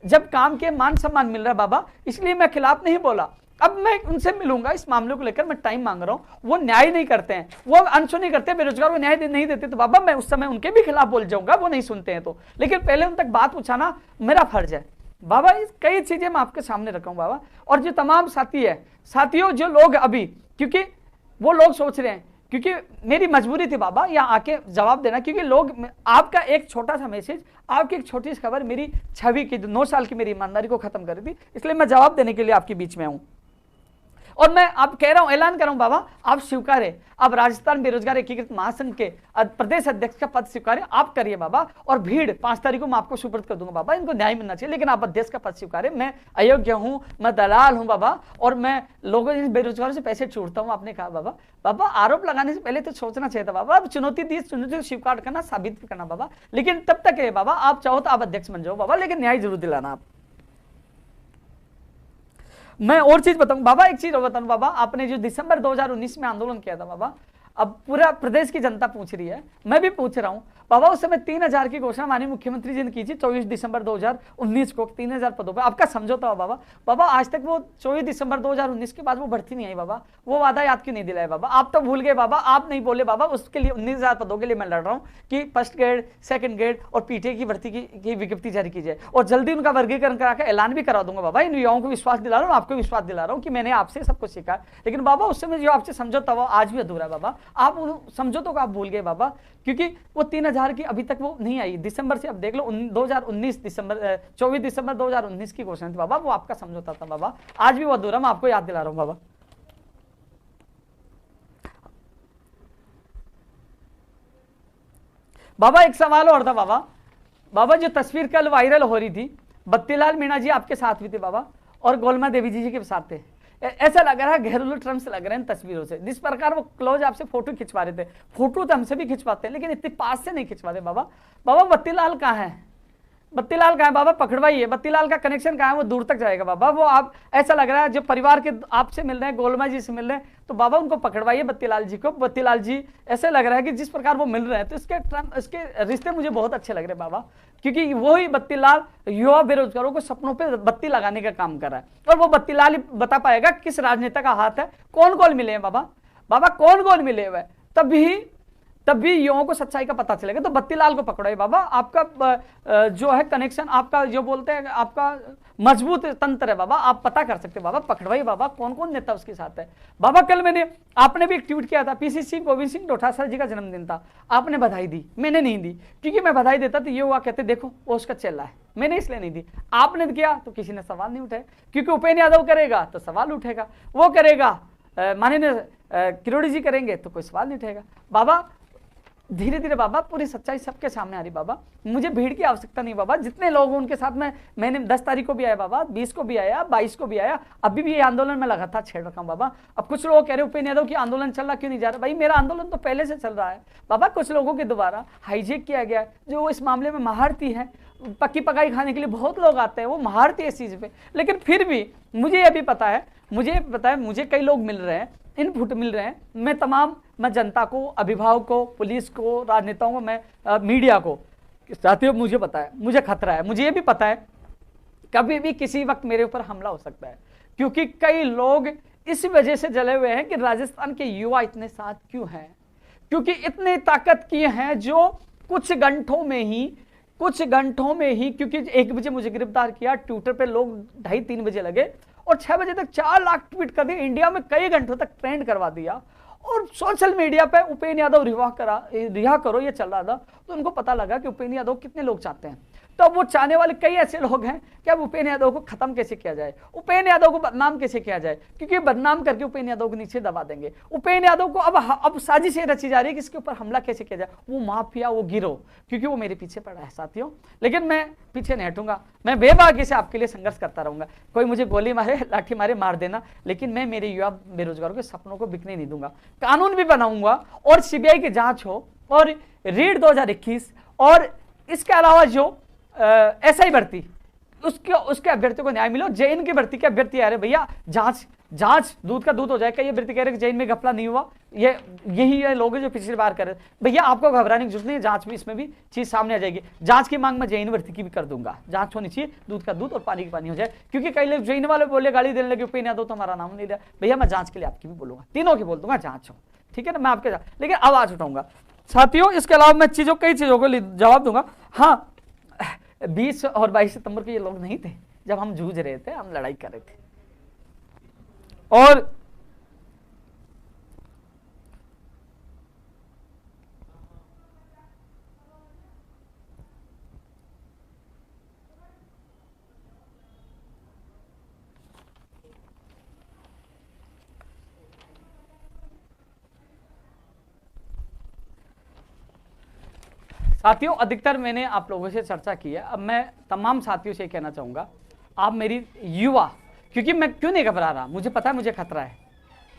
जब काम के मान सम्मान मिल रहा है बाबा, इसलिए मैं खिलाफ नहीं बोला। अब मैं उनसे मिलूंगा, इस मामले को लेकर मैं टाइम मांग रहा हूं। वो न्याय नहीं करते हैं, वो अंशों नहीं करते, बेरोजगार को न्याय नहीं देते, तो बाबा मैं उस समय उनके भी खिलाफ बोल जाऊंगा, वो नहीं सुनते हैं तो। लेकिन पहले उन तक बात पहुंचाना मेरा फर्ज है बाबा। कई चीजें मैं आपके सामने रखा हूं बाबा। और जो तमाम साथी है, साथियों जो लोग अभी, क्योंकि वो लोग सोच रहे हैं, क्योंकि मेरी मजबूरी थी बाबा यहाँ आके जवाब देना, क्योंकि लोग, आपका एक छोटा सा मैसेज, आपकी एक छोटी सी खबर मेरी छवि की, 9 साल की मेरी ईमानदारी को खत्म कर दी, इसलिए मैं जवाब देने के लिए आपके बीच में हूं। और मैं अब कह रहा हूं, ऐलान कर रहा हूं बाबा, आप स्वीकारें, अब राजस्थान बेरोजगार एकीकृत महासंघ के प्रदेश अध्यक्ष का पद स्वीकारें, आप करिए बाबा। और भीड़ 5 तारीख को मैं आपको सुपुर्द कर दूंगा बाबा, इनको न्याय मिलना चाहिए, लेकिन आप अध्यक्ष का पद स्वीकारें। मैं अयोग्य हूं, मैं दलाल हूं बाबा, और मैं लोगों बेरोजगारों से पैसे छूटता हूं, आपने कहा बाबा। बाबा आरोप लगाने से पहले तो सोचना चाहिए था बाबा। अब चुनौती दी, चुनौती को स्वीकार करना, साबित भी करना बाबा। लेकिन तब तक है बाबा, आप चाहो तो आप अध्यक्ष बन जाओ बाबा, लेकिन न्याय जरूर दिलाना आप। मैं और चीज बताऊं बाबा, एक चीज और बताऊं बाबा, आपने जो दिसंबर 2019 में आंदोलन किया था बाबा, अब पूरा प्रदेश की जनता पूछ रही है, मैं भी पूछ रहा हूं बाबा। उस समय 3000 की घोषणा माननीय मुख्यमंत्री जी ने की थी 24 दिसंबर 2019 को, 3000 पदों पर आपका समझौता हो बाबा। बाबा आज तक वो 24 दिसंबर 2019 के बाद वो भर्ती नहीं आई बाबा, वो वादा याद क्यों नहीं दिलाया बाबा। आप तो भूल गए बाबा, आप नहीं बोले बाबा। उसके लिए 19,000 पदों के लिए मैं लड़ रहा हूं कि फर्स्ट ग्रेड, सेकंड ग्रेड और पीटीए की भर्ती की विज्ञप्ति जारी की जाए, और जल्दी उनका वर्गीकरण करा के ऐलान भी करा दूंगा बाबा। इन युवाओं को विश्वास दिला रहा हूँ, आपको विश्वास दिला रहा हूँ कि मैंने आपसे सब कुछ सीखा। लेकिन बाबा उस समय जो आपसे समझौता हुआ आज भी अधूरा है बाबा, आप समझौतों को आप भूल गए बाबा, क्योंकि वो 3000 की अभी तक वो नहीं आई। दिसंबर से अब देख लो, 2019 दिसंबर 24 दिसंबर 2019 की घोषणा थी बाबा, वो आपका समझौता था बाबा, आज भी वो अधूरा, मैं आपको याद दिला रहा हूं बाबा। बाबा एक सवाल और था बाबा, बाबा जो तस्वीर कल वायरल हो रही थी, बत्तीलाल मीणा जी आपके साथ भी थे बाबा, और गोलमा देवी जी के साथ थे। ऐसा लग रहा है घरेलू टर्म से लग रहे हैं तस्वीरों से, जिस प्रकार वो क्लोज आपसे फोटो खिंचवा रहे थे। फोटो तो हमसे भी खिंचवाते हैं लेकिन इतनी पास से नहीं खिंचवाते। बाबा बाबा बत्तीलाल कहाँ है, बत्तीलाल कहाँ है बाबा, पकड़वाइए। बत्तीलाल का कनेक्शन कहाँ है, वो दूर तक जाएगा बाबा। वो आप ऐसा लग रहा है जो परिवार के आपसे मिल रहे हैं, गोलमा जी से मिल रहे हैं, तो बाबा उनको पकड़वाइए बत्तीलाल जी को। बत्तीलाल जी ऐसे लग रहा है कि जिस प्रकार वो मिल रहे हैं तो इसके रिश्ते मुझे बहुत अच्छे लग रहे हैं बाबा, क्योंकि वही बत्तीलाल युवा बेरोजगारों को सपनों पे बत्ती लगाने का काम कर रहा है। और वो बत्तीलाल ही बता पाएगा किस राजनेता का हाथ है, कौन कौन मिले हैं बाबा, बाबा कौन कौन मिले हुए, तब भी युवाओं को सच्चाई का पता चलेगा। तो बत्तीलाल को पकड़ो बाबा, आपका जो है कनेक्शन, आपका जो बोलते हैं आपका मजबूत तंत्र है बाबा, आप पता कर सकते हो बाबा, पकड़वाइए बाबा कौन कौन नेता उसके साथ है। बाबा कल आपने भी एक ट्वीट किया था, पीसीसी गोविंद सिंह डोटासरा जी का जन्मदिन था, आपने बधाई दी, मैंने नहीं दी, क्योंकि मैं बधाई देता तो ये हुआ कहते देखो वो उसका चल रहा है, मैंने इसलिए नहीं दी। आपने किया तो किसी ने सवाल नहीं उठाया, क्योंकि उपेंद्र यादव करेगा तो सवाल उठेगा, वो करेगा माननीय किरोड़ी जी करेंगे तो कोई सवाल नहीं उठेगा। बाबा धीरे धीरे बाबा पूरी सच्चाई सबके सामने आ रही बाबा, मुझे भीड़ की आवश्यकता नहीं बाबा। जितने लोग उनके साथ में, मैंने 10 तारीख को भी आया बाबा, 20 को भी आया, 22 को भी आया, अभी भी ये आंदोलन में लगातार छेड़ रखा हूं बाबा। अब कुछ लोग कह रहे उपेंद्र यादव की आंदोलन चल रहा क्यों नहीं जा रहा, भाई मेरा आंदोलन तो पहले से चल रहा है बाबा। कुछ लोगों के द्वारा हाईजेक किया गया है, जो इस मामले में महारथी है, पक्की पकाई खाने के लिए बहुत लोग आते हैं, वो महारथी है इस चीज पे। लेकिन फिर भी मुझे यह भी पता है, मुझे कई लोग मिल रहे हैं, इनपुट मिल रहे हैं, मैं जनता को, अभिभावकों को, पुलिस को, राजनेताओं को, मैं मीडिया को, साथियों मुझे पता है, मुझे खतरा है, मुझे ये भी पता है कभी भी किसी वक्त मेरे ऊपर हमला हो सकता है, क्योंकि कई लोग इस वजह से जले हुए हैं कि राजस्थान के युवा इतने साथ क्यों हैं, क्योंकि इतने ताकत किए हैं जो कुछ घंटों में ही, क्योंकि 1 बजे मुझे गिरफ्तार किया, ट्विटर पे लोग 2:30-3 बजे लगे और 6 बजे तक 4 लाख ट्वीट कर दिए, इंडिया में कई घंटों तक ट्रेंड करवा दिया। और सोशल मीडिया पे उपेंद्र यादव रिहा करो ये चल रहा था, तो उनको पता लगा कि उपेंद्र यादव कितने लोग चाहते हैं। तो अब वो चाहने वाले कई ऐसे लोग हैं कि अब उपेंद्र यादव को खत्म कैसे किया जाए, उपेंद्र यादव को बदनाम कैसे किया जाए, क्योंकि बदनाम करके उपेंद्र यादव को नीचे दबा देंगे। उपेंद्र यादव को अब साजिशें रची जा रही है कि इसके ऊपर हमला कैसे किया जाए, वो माफिया, वो गिरोह, क्योंकि वो मेरे पीछे पड़ा है साथियों। लेकिन मैं पीछे नहीं हटूंगा, मैं बेबाकी से आपके लिए संघर्ष करता रहूंगा। कोई मुझे गोली मारे, लाठी मारे, मार देना, लेकिन मैं मेरे युवा बेरोजगारों के सपनों को बिकने नहीं दूंगा। कानून भी बनाऊंगा और सीबीआई की जांच हो और रीड 2021 और इसके अलावा जो ऐसा ही भर्ती, उसके अभ्यर्थियों को न्याय मिलो। जैन की भर्ती के अभ्यर्थी आ रहे भैया, जांच दूध का दूध हो जाएगा। ये भर्ती कह रहे कि जैन में घपला नहीं हुआ, यही लोग जो पिछली बार कर रहे, भैया आपको घबराने की जरूरत नहीं है, जांच में इसमें भी चीज सामने आ जाएगी। जांच की मांग मैं जैन भर्ती की भी कर दूंगा, जांच होनी चाहिए, दूध का दूध और पानी की पानी हो जाए। क्योंकि कई लोग जैन वाले बोले, गाली देने लगे, उपेंद्र यादव तो हमारा नाम नहीं लिया, भैया मैं जांच के लिए आपकी भी बोलूंगा, तीनों की बोल दूंगा, जांच हो, ठीक है ना, मैं आपके लेकिन आवाज उठाऊंगा साथियों। इसके अलावा मैं कई चीजों को जवाब दूंगा। हाँ, 20 और 22 सितंबर के ये लोग नहीं थे जब हम जूझ रहे थे, हम लड़ाई कर रहे थे। और साथियों, अधिकतर मैंने आप लोगों से चर्चा की है। अब मैं तमाम साथियों से कहना चाहूंगा, आप मेरी युवा, क्योंकि मैं क्यों नहीं घबरा रहा, मुझे पता है मुझे खतरा है।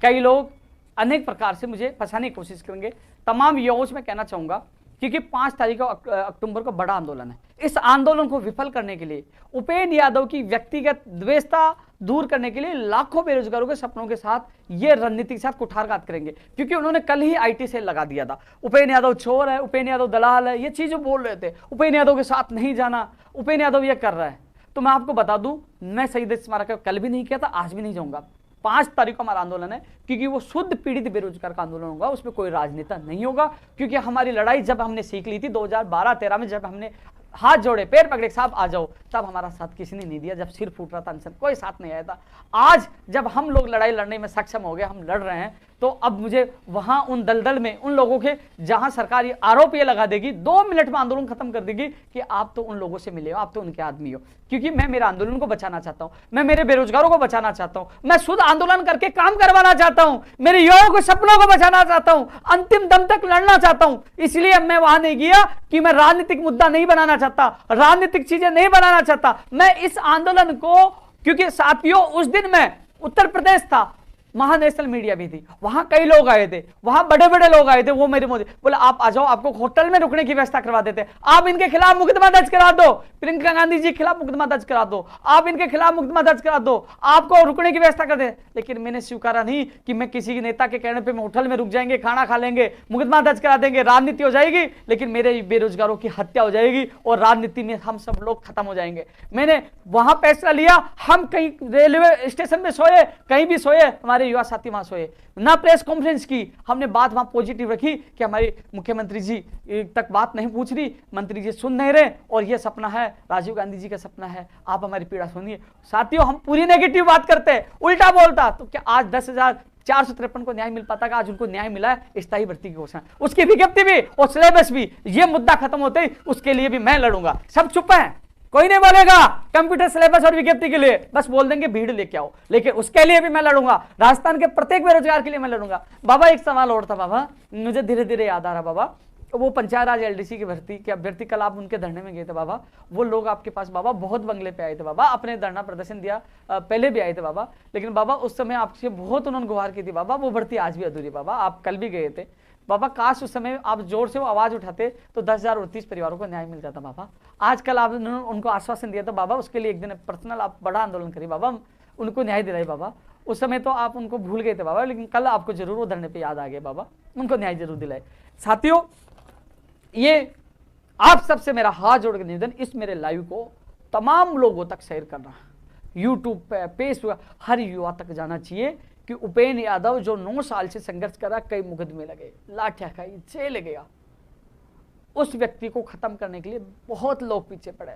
कई लोग अनेक प्रकार से मुझे फंसाने की कोशिश करेंगे। तमाम युवाओं से मैं कहना चाहूंगा, क्योंकि 5 तारीख अक्टूबर को बड़ा आंदोलन है, इस आंदोलन को विफल करने के लिए, उपेंद्र यादव की व्यक्तिगत द्वेषता दूर करने के लिए लाखों बेरोजगारों के सपनों के साथ ये रणनीति के साथ कुठारघात करेंगे। क्योंकि उन्होंने कल ही आईटी सेल लगा दिया था, उपेंद्र यादव चोर है, उपेंद्र यादव दलाल है, ये चीजें बोल रहे थे, उपेंद्र यादव के साथ नहीं जाना, उपेंद्र यादव ये कर रहा है। तो मैं आपको बता दूं, मैं शहीद स्मारक कल भी नहीं किया था, आज भी नहीं जाऊंगा। 5 तारीख को हमारा आंदोलन है, क्योंकि वो शुद्ध पीड़ित बेरोजगार का आंदोलन होगा, उसमें कोई राजनेता नहीं होगा। क्योंकि हमारी लड़ाई जब हमने सीख ली थी 2012-13 में, जब हमने हाथ जोड़े, पैर पकड़े, साहब आ जाओ, तब हमारा साथ किसी ने नहीं दिया। जब सिर फूट रहा था अनशन, कोई साथ नहीं आया था। आज जब हम लोग लड़ाई लड़ने में सक्षम हो गए, हम लड़ रहे हैं, तो अब मुझे वहां उन दलदल में, उन लोगों के जहां सरकार आरोप ये लगा देगी, 2 मिनट में आंदोलन खत्म कर देगी कि आप तो उन लोगों से मिले हो, आप तो उनके आदमी हो। क्योंकि मैं मेरे आंदोलन को बचाना चाहता हूं, मैं मेरे बेरोजगारों को बचाना चाहता हूं, मैं शुद्ध आंदोलन करके काम करवाना चाहता हूं, मेरे युवाओं को सपनों को बचाना चाहता हूं, अंतिम दम तक लड़ना चाहता हूं। इसलिए मैं वहां नहीं गया कि मैं राजनीतिक मुद्दा नहीं बनाना चाहता, राजनीतिक चीजें नहीं बनाना चाहता। मैं इस आंदोलन को, क्योंकि साथियों उस दिन मैं उत्तर प्रदेश था, वहां नेशनल मीडिया भी थी, वहां कई लोग आए थे, वहां बड़े बड़े लोग आए थे, वो मेरे मोदी बोले आप आ जाओ, आपको होटल में रुकने की व्यवस्था करवा देते हैं, आप इनके खिलाफ मुकदमा दर्ज करा दो, प्रियंका गांधी जी के खिलाफ मुकदमा दर्ज करा दो, आप इनके खिलाफ मुकदमा दर्ज करा दो, आपको रुकने की व्यवस्था कर दे। लेकिन मैंने स्वीकारा नहीं कि मैं किसी नेता के कहने पर होटल में रुक जाएंगे, खाना खा लेंगे, मुकदमा दर्ज करा देंगे, राजनीति हो जाएगी, लेकिन मेरे बेरोजगारों की हत्या हो जाएगी और राजनीति में हम सब लोग खत्म हो जाएंगे। मैंने वहां फैसला लिया, हम कहीं रेलवे स्टेशन में सोए, कहीं भी सोए, हमारे युवा साथी वहां सोए, ना प्रेस कॉन्फ्रेंस की, हमने बात वहां पॉजिटिव रखी कि हमारे मुख्यमंत्री जी तक बात नहीं पूछ रही, मंत्री जी सुन नहीं रहे, और ये सपना है, राजीव गांधी जी का सपना है, आप हमारी पीड़ा सुनिए। साथियों, हम पूरी नेगेटिव बात करते हैं, उल्टा बोलता, तो क्या आज 10,453 को न्याय मिल पाता? आज उनको न्याय मिला है, स्थायी भर्ती की घोषणा, उसकी विज्ञप्ति भी और सिलेबस भी, ये मुद्दा खत्म होते ही उसके लिए भी मैं लड़ूंगा। सब चुप है, कोई नहीं बोलेगा कंप्यूटर सिलेबस और विज्ञप्ति के लिए, बस बोल देंगे भीड़ लेके आओ, लेकिन उसके लिए भी मैं लड़ूंगा, राजस्थान के प्रत्येक बेरोजगार के लिए मैं लड़ूंगा। बाबा एक सवाल और था बाबा, मुझे धीरे धीरे याद आ रहा बाबा, वो पंचायत राज एलडीसी की भर्ती के अभ्यर्थी, कल आप उनके धरने में गए थे बाबा, वो लोग आपके पास बाबा बहुत बंगले पे आए थे बाबा, अपने धरना प्रदर्शन दिया, पहले भी आए थे बाबा, लेकिन बाबा उस समय आपसे बहुत उन्होंने गुहार की थी बाबा, वो भर्ती आज भी अधूरी बाबा, आप कल भी गए थे बाबा, काश उस समय आप जोर से वो आवाज उठाते तो 10,038 परिवारों को न्याय मिल जाता बाबा। आजकल आपने उनको आश्वासन दिया था बाबा, उसके लिए एक दिन पर्सनल आप बड़ा आंदोलन करिए बाबा, उनको न्याय दिलाए बाबा। उस समय तो आप उनको भूल गए थे बाबा, लेकिन कल आपको जरूर वो धरने पे याद आ गया बाबा, उनको न्याय जरूर दिलाए। साथियों, ये आप सबसे मेरा हाथ जोड़ के निवेदन, इस मेरे लाइव को तमाम लोगों तक शेयर करना, यूट्यूब पे, फेसबुक, हर युवा तक जाना चाहिए कि उपेंद्र यादव जो 9 साल से संघर्ष कर रहा, कई मुकदमे लगे, लाठियां खाई, जेल गया, उस व्यक्ति को खत्म करने के लिए बहुत लोग पीछे पड़े।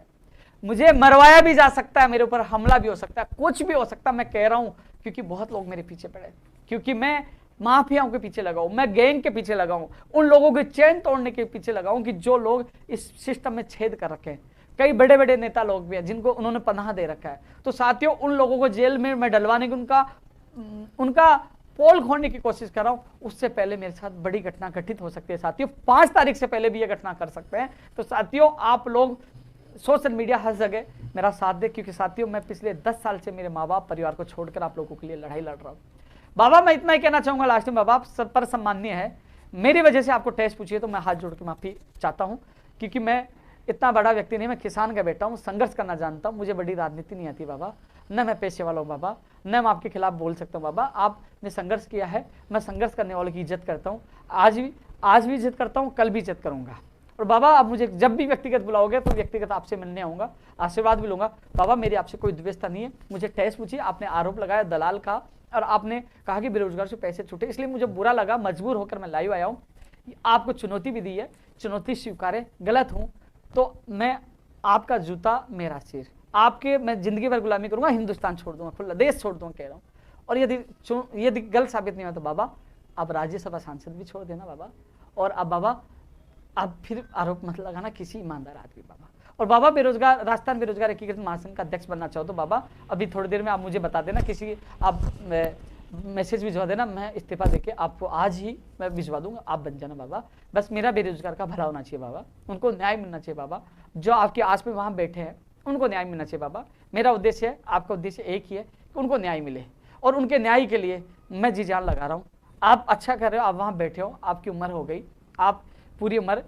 मुझे मरवाया भी जा सकता है, मेरे ऊपर हमला भी हो सकता है, कुछ भी हो सकता है, मैं कह रहा हूं, क्योंकि बहुत लोग मेरे पीछे पड़े, क्योंकि मैं माफियाओं के पीछे लगा हूं, मैं गैंग के पीछे लगा हूं, उन लोगों के चैन तोड़ने के पीछे लगा हूं कि जो लोग इस सिस्टम में छेद कर रखे हैं। कई बड़े बड़े नेता लोग भी हैं जिनको उन्होंने पनाह दे रखा है। तो साथियों, उन लोगों को जेल में मैं डलवाने की, उनका पोल खोलने की कोशिश कर रहा हूं। उससे पहले मेरे साथ बड़ी घटना घटित हो सकती है साथियों, 5 तारीख से पहले भी ये घटना कर सकते हैं। तो साथियों, आप लोग सोशल मीडिया हर जगह मेरा साथ दे, क्योंकि साथियों मैं पिछले 10 साल से मेरे माँ बाप परिवार को छोड़कर आप लोगों के लिए लड़ाई लड़ रहा हूं। बाबा मैं इतना ही कहना चाहूंगा लास्ट में, बाबा सब पर सम्माननीय है, मेरी वजह से आपको टेस्ट पूछिए तो मैं हाथ जोड़ के माफी चाहता हूं, क्योंकि मैं इतना बड़ा व्यक्ति नहीं, मैं किसान का बेटा हूं, संघर्ष करना जानता हूं, मुझे बड़ी राजनीति नहीं आती बाबा, न मैं पेशे वाला हूं बाबा, न मैं आपके खिलाफ बोल सकता हूं बाबा। आपने संघर्ष किया है, मैं संघर्ष करने वालों की इज्जत करता हूं, आज भी इज्जत करता हूं, कल भी इज्जत करूंगा। और बाबा आप मुझे जब भी व्यक्तिगत बुलाओगे तो व्यक्तिगत आपसे मिलने आऊंगा, आशीर्वाद भी लूंगा। बाबा मेरी आपसे कोई द्वेषता नहीं है, मुझे टेस्ट पूछिए, आपने आरोप लगाया दलाल का, और आपने कहा कि बेरोजगार से पैसे छूटे, इसलिए मुझे बुरा लगा, मजबूर होकर मैं लाइव आया हूं। आपको चुनौती भी दी है, चुनौती स्वीकारे, गलत हूं तो मैं आपका जूता मेरा सिर, आपके मैं जिंदगी भर गुलामी करूंगा, हिंदुस्तान छोड़ दूंगा, खुला देश छोड़ दूंगा कह रहा हूं। और यदि गलत साबित नहीं हुआ तो बाबा आप राज्यसभा सांसद भी छोड़ देना बाबा, और अब बाबा आप फिर आरोप मत लगाना किसी ईमानदार आदमी बाबा। और बाबा बेरोजगार, राजस्थान बेरोजगार एकीकृत महासंघ का अध्यक्ष बनना चाहो तो बाबा अभी थोड़ी देर में आप मुझे बता देना, किसी आप मैसेज भिजवा देना, मैं इस्तीफा देके आपको आज ही मैं भिजवा दूंगा, आप बन जाना बाबा। बस मेरा बेरोजगार का भला होना चाहिए बाबा, उनको न्याय मिलना चाहिए बाबा, जो आपके आस में वहाँ बैठे हैं उनको न्याय मिलना चाहिए बाबा। मेरा उद्देश्य है, आपका उद्देश्य एक ही है कि उनको न्याय मिले, और उनके न्याय के लिए मैं जी जान लगा रहा हूँ। आप अच्छा कर रहे हो, आप वहाँ बैठे हो, आपकी उम्र हो गई, आप पूरी उम्र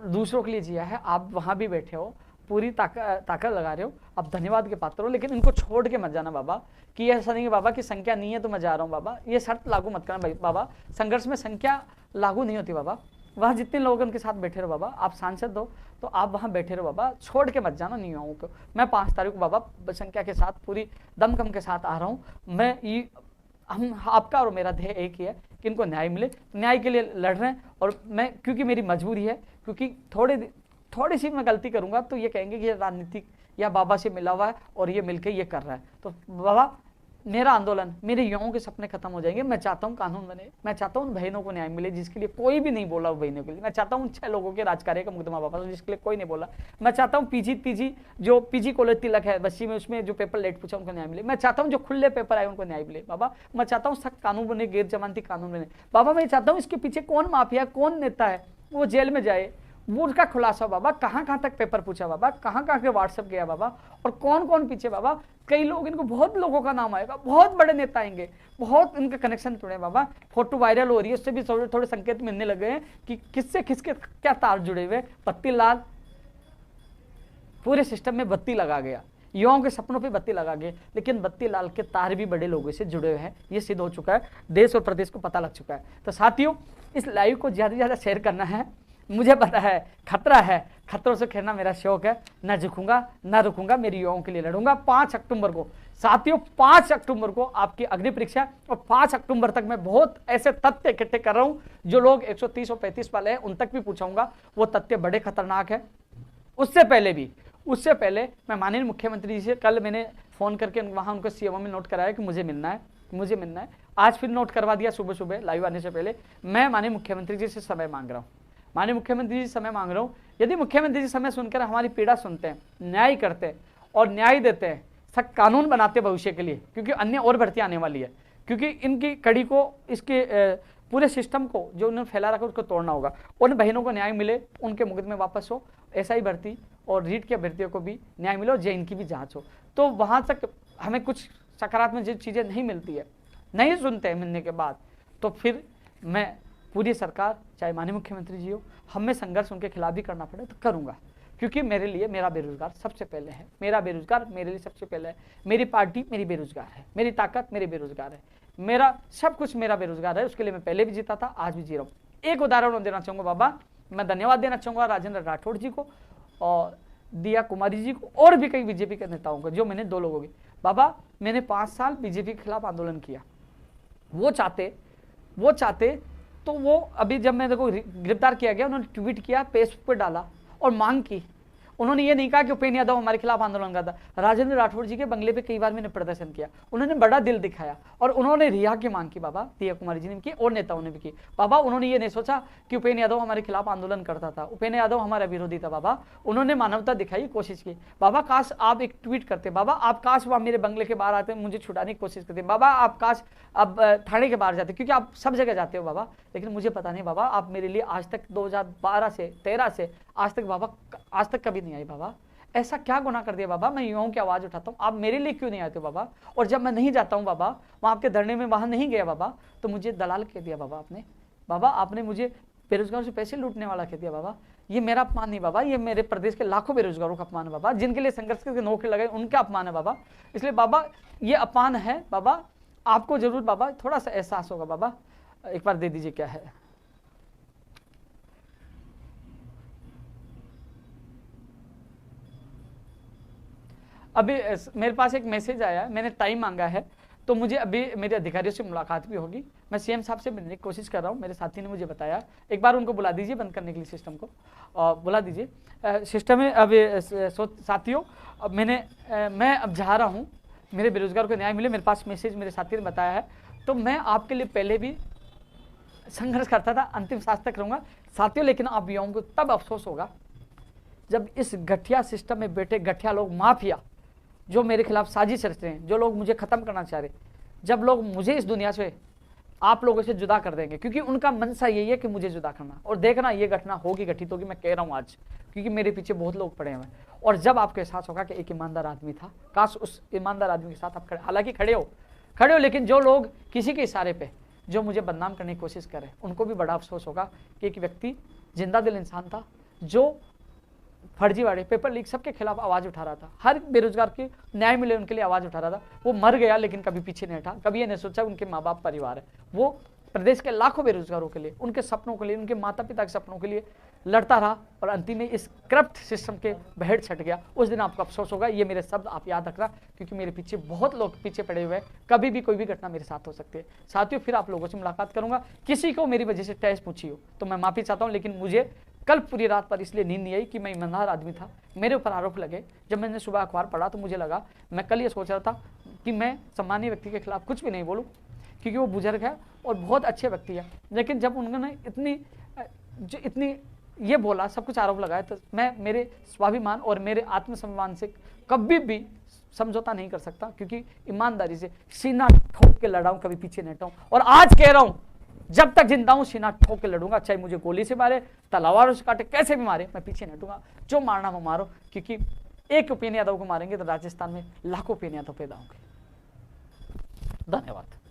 दूसरों के लिए जिया है, आप वहाँ भी बैठे हो, पूरी ताकत लगा रहे हो, आप धन्यवाद के पात्र हो, लेकिन इनको छोड़ के मत जाना बाबा, कि ऐसा नहीं है बाबा कि संख्या नहीं है तो मैं जा रहा हूँ बाबा, ये शर्त लागू मत करना बाबा, संघर्ष में संख्या लागू नहीं होती बाबा, वहाँ जितने लोग उनके साथ बैठे रहो बाबा, आप सांसद हो तो आप वहाँ बैठे रहो बाबा, छोड़ के मत जाना नियमों को। मैं 5 तारीख को बाबा संख्या के साथ पूरी दमखम के साथ आ रहा हूँ, मैं ये हम आपका और मेरा ध्येय एक ही है कि इनको न्याय मिले, न्याय के लिए लड़ रहे हैं। और मैं, क्योंकि मेरी मजबूरी है, क्योंकि थोड़ी सी मैं गलती करूंगा तो ये कहेंगे कि ये राजनीतिक या बाबा से मिला हुआ है और ये मिलके ये कर रहा है। तो बाबा मेरा आंदोलन, मेरे युवाओं के सपने खत्म हो जाएंगे। मैं चाहता हूँ कानून बने, मैं चाहता हूँ बहनों को न्याय मिले जिसके लिए कोई भी नहीं बोला, बहनों के लिए मैं चाहता हूँ 6 लोगों के राजकार्य का मुकदमा वापस जिसके लिए कोई नहीं बोला। मैं चाहता हूँ पीजी कॉलेज तिलक है बस्सी में, उसमें जो पेपर लेट पूछा उनको न्याय मिले। मैं चाहता हूँ जो खुले पेपर आए उनको न्याय मिले बाबा। मैं चाहता हूँ सख्त कानून बने, गैर जमानती कानून बने बाबा। मैं चाहता हूँ इसके पीछे कौन माफिया, कौन नेता है वो जेल में जाए, वो उसका खुलासा बाबा, कहाँ कहाँ तक पेपर पूछा बाबा, कहाँ कहाँ के व्हाट्सएप गया बाबा, और कौन कौन पीछे बाबा। कई लोग, इनको बहुत लोगों का नाम आएगा, बहुत बड़े नेता आएंगे, बहुत इनके कनेक्शन जुड़े बाबा। फोटो वायरल हो रही है, उससे भी थोड़े थोड़े संकेत मिलने लगे हैं कि किससे किसके क्या तार जुड़े हुए। बत्ती लाल पूरे सिस्टम में बत्ती लगा गया, युवाओं के सपनों पे बत्ती लगा गए, लेकिन बत्ती लाल के तार भी बड़े लोगों से जुड़े हुए हैं। ये सिद्ध हो चुका है, देश और प्रदेश को पता लग चुका है। तो साथियों, इस लाइव को ज़्यादा से ज़्यादा शेयर करना है। मुझे पता है खतरा है, खतरों से खेलना मेरा शौक है, ना झुकूंगा ना रुकूंगा, मेरी युवाओं के लिए लड़ूंगा। 5 अक्टूबर को साथियों, 5 अक्टूबर को आपकी अग्नि परीक्षा, और 5 अक्टूबर तक मैं बहुत ऐसे तथ्य इकट्ठे कर रहा हूं जो लोग 130 और 35 वाले हैं उन तक भी पूछाऊंगा। वो तथ्य बड़े खतरनाक है। उससे पहले मैं माननीय मुख्यमंत्री जी से कल मैंने फोन करके वहां उनको सीएमओ में नोट कराया कि मुझे मिलना है। आज फिर नोट करवा दिया सुबह सुबह लाइव आने से पहले। मैं माननीय मुख्यमंत्री जी से समय मांग रहा हूँ, माननीय मुख्यमंत्री जी समय मांग रहा हूँ। यदि मुख्यमंत्री जी समय सुनकर हमारी पीड़ा सुनते हैं, न्याय करते हैं और न्याय देते हैं, सख्त कानून बनाते हैं भविष्य के लिए, क्योंकि अन्य और भर्तियां आने वाली है, क्योंकि इनकी कड़ी को, इसके पूरे सिस्टम को जो उन्होंने फैला रखा उसको तोड़ना होगा। उन बहनों को न्याय मिले, उनके मुकदमे वापस हो, एसआई भर्ती और रीट के अभ्यर्थियों को भी न्याय मिले और जेएन की भी जांच हो। तो वहाँ तक हमें कुछ सकारात्मक जो चीज़ें नहीं मिलती है, नहीं सुनते हैं मिलने के बाद, तो फिर मैं पूरी सरकार, चाहे माननीय मुख्यमंत्री जी हो, हमें संघर्ष उनके खिलाफ भी करना पड़े तो करूँगा, क्योंकि मेरे लिए मेरा बेरोजगार सबसे पहले है। मेरा बेरोजगार मेरे लिए सबसे पहले है। मेरी पार्टी मेरी बेरोजगार है, मेरी ताकत मेरे बेरोजगार है, मेरा सब कुछ मेरा बेरोजगार है। उसके लिए मैं पहले भी जीता था, आज भी जी रहा हूँ। एक उदाहरण देना चाहूँगा बाबा, मैं धन्यवाद देना चाहूँगा राजेंद्र राठौड़ जी को और दिया कुमारी जी को और भी कई बीजेपी के नेताओं को, जो मैंने 2 लोगों की। बाबा, मैंने 5 साल बीजेपी के खिलाफ आंदोलन किया। वो चाहते तो वो अभी जब मेरे को गिरफ्तार किया गया, उन्होंने ट्वीट किया, फेसबुक पर डाला और मांग की। उन्होंने ये नहीं कहा कि उपेंद्र यादव हमारे खिलाफ आंदोलन करता। राजेंद्र राठौड़ जी के बंगले पे कई बार मैंने प्रदर्शन किया, उन्होंने बड़ा दिल दिखाया और उन्होंने रिहा की मांग की। बाबा, दिया कुमारी जी ने की और नेताओं ने भी की। बाबा, उन्होंने ये नहीं सोचा कि उपेंद्र यादव हमारे खिलाफ आंदोलन करता था, उपेंद्र यादव हमारा विरोधी था। बाबा, उन्होंने मानवता दिखाई, कोशिश की। बाबा, काश आप एक ट्वीट करते, बाबा आप काश वहाँ मेरे बंगले के बाहर आते, मुझे छुड़ाने की कोशिश करते। बाबा, आप काश अब थाने के बाहर जाते, क्योंकि आप सब जगह जाते हो बाबा, लेकिन मुझे पता नहीं बाबा, आप मेरे लिए आज तक 2012 से 13 से आज तक बाबा, आज तक कभी नहीं आई। बाबा, ऐसा क्या गुनाह कर दिया बाबा? मैं युवाओं की आवाज उठाता हूँ, आप मेरे लिए क्यों नहीं आते हो बाबा? और जब मैं नहीं जाता हूँ बाबा, वहाँ आपके धरने में वहाँ नहीं गया बाबा, तो मुझे दलाल कह दिया बाबा आपने। बाबा, आपने मुझे बेरोजगारों से पैसे लूटने वाला कह दिया बाबा। ये मेरा अपमान नहीं बाबा, ये मेरे प्रदेश के लाखों बेरोजगारों का अपमान है बाबा, जिनके लिए संघर्ष करके नौकरी लगाई, उनका अपमान है बाबा। इसलिए बाबा, ये अपमान है बाबा, आपको जरूर बाबा थोड़ा सा एहसास होगा बाबा। एक बार दे दीजिए, क्या है अभी मेरे पास एक मैसेज आया है, मैंने टाइम मांगा है, तो मुझे अभी मेरे अधिकारियों से मुलाकात भी होगी। मैं सीएम साहब से मिलने की कोशिश कर रहा हूँ, मेरे साथी ने मुझे बताया। एक बार उनको बुला दीजिए बंद करने के लिए सिस्टम को, बुला दीजिए सिस्टम में। अब साथियों, अब मैं अब जा रहा हूँ, मेरे बेरोजगार को न्याय मिले, मेरे पास मैसेज मेरे साथी ने बताया है। तो मैं आपके लिए पहले भी संघर्ष करता था, अंतिम सांस तक रहूँगा साथियों, लेकिन आप युवाओं को तब अफसोस होगा जब इस घटिया सिस्टम में बैठे घटिया लोग, माफिया जो मेरे खिलाफ साजिश रचते हैं, जो लोग मुझे खत्म करना चाह रहे, जब लोग मुझे इस दुनिया से, आप लोगों से जुदा कर देंगे, क्योंकि उनका मनसा यही है कि मुझे जुदा करना। और देखना, ये घटना होगी, घटित होगी, मैं कह रहा हूँ आज, क्योंकि मेरे पीछे बहुत लोग पड़े हुए हैं। और जब आपको एहसास होगा कि एक ईमानदार आदमी था, काश उस ईमानदार आदमी के साथ आप खड़े, हालांकि खड़े हो, लेकिन जो लोग किसी के इशारे पे जो मुझे बदनाम करने की कोशिश कर रहे हैं, उनको भी बड़ा अफसोस होगा कि एक व्यक्ति जिंदा दिल इंसान था, जो फर्जीवाड़े, पेपर लीक, सबके खिलाफ आवाज उठा रहा था, हर बेरोजगार के न्याय मिले उनके लिए आवाज उठा रहा था। वो मर गया, लेकिन कभी पीछे नहीं हटा, कभी ये नहीं सोचा उनके माँ बाप परिवार है, वो प्रदेश के लाखों बेरोजगारों के लिए, उनके सपनों के लिए, उनके माता पिता के सपनों के लिए लड़ता रहा, और अंतिम में इस करप्ट सिस्टम के बहेड़ छट गया। उस दिन आपको अफसोस होगा। ये मेरे शब्द आप याद रखना, क्योंकि मेरे पीछे बहुत लोग पीछे पड़े हुए हैं, कभी भी कोई भी घटना मेरे साथ हो सकती है। साथियों, फिर आप लोगों से मुलाकात करूंगा। किसी को मेरी वजह से टैस पूछी हो तो मैं माफी चाहता हूँ, लेकिन मुझे कल पूरी रात पर इसलिए नींद नहीं आई कि मैं ईमानदार आदमी था, मेरे ऊपर आरोप लगे। जब मैंने सुबह अखबार पढ़ा तो मुझे लगा, मैं कल ये सोच रहा था कि मैं सम्मानीय व्यक्ति के खिलाफ कुछ भी नहीं बोलूँ, क्योंकि वो बुजुर्ग है और बहुत अच्छे व्यक्ति है। लेकिन जब उन्होंने इतनी ये बोला, सब कुछ आरोप लगाया, तो मैं मेरे स्वाभिमान और मेरे आत्मसम्मान से कभी भी समझौता नहीं कर सकता, क्योंकि ईमानदारी से सीना ठोक के लड़ा हूं, कभी पीछे नहीं हटाऊं। और आज कह रहा हूं, जब तक जिंदा हूं सीना ठोक के लड़ूंगा, चाहे मुझे गोली से मारे, तलवारों से काटे, कैसे भी मारे, मैं पीछे नहीं हटूंगा। जो मारना वो मारो, क्योंकि एक उपेन्द्र यादव को मारेंगे तो राजस्थान में लाखों उपेन्द्र यादव पैदा होंगे। धन्यवाद।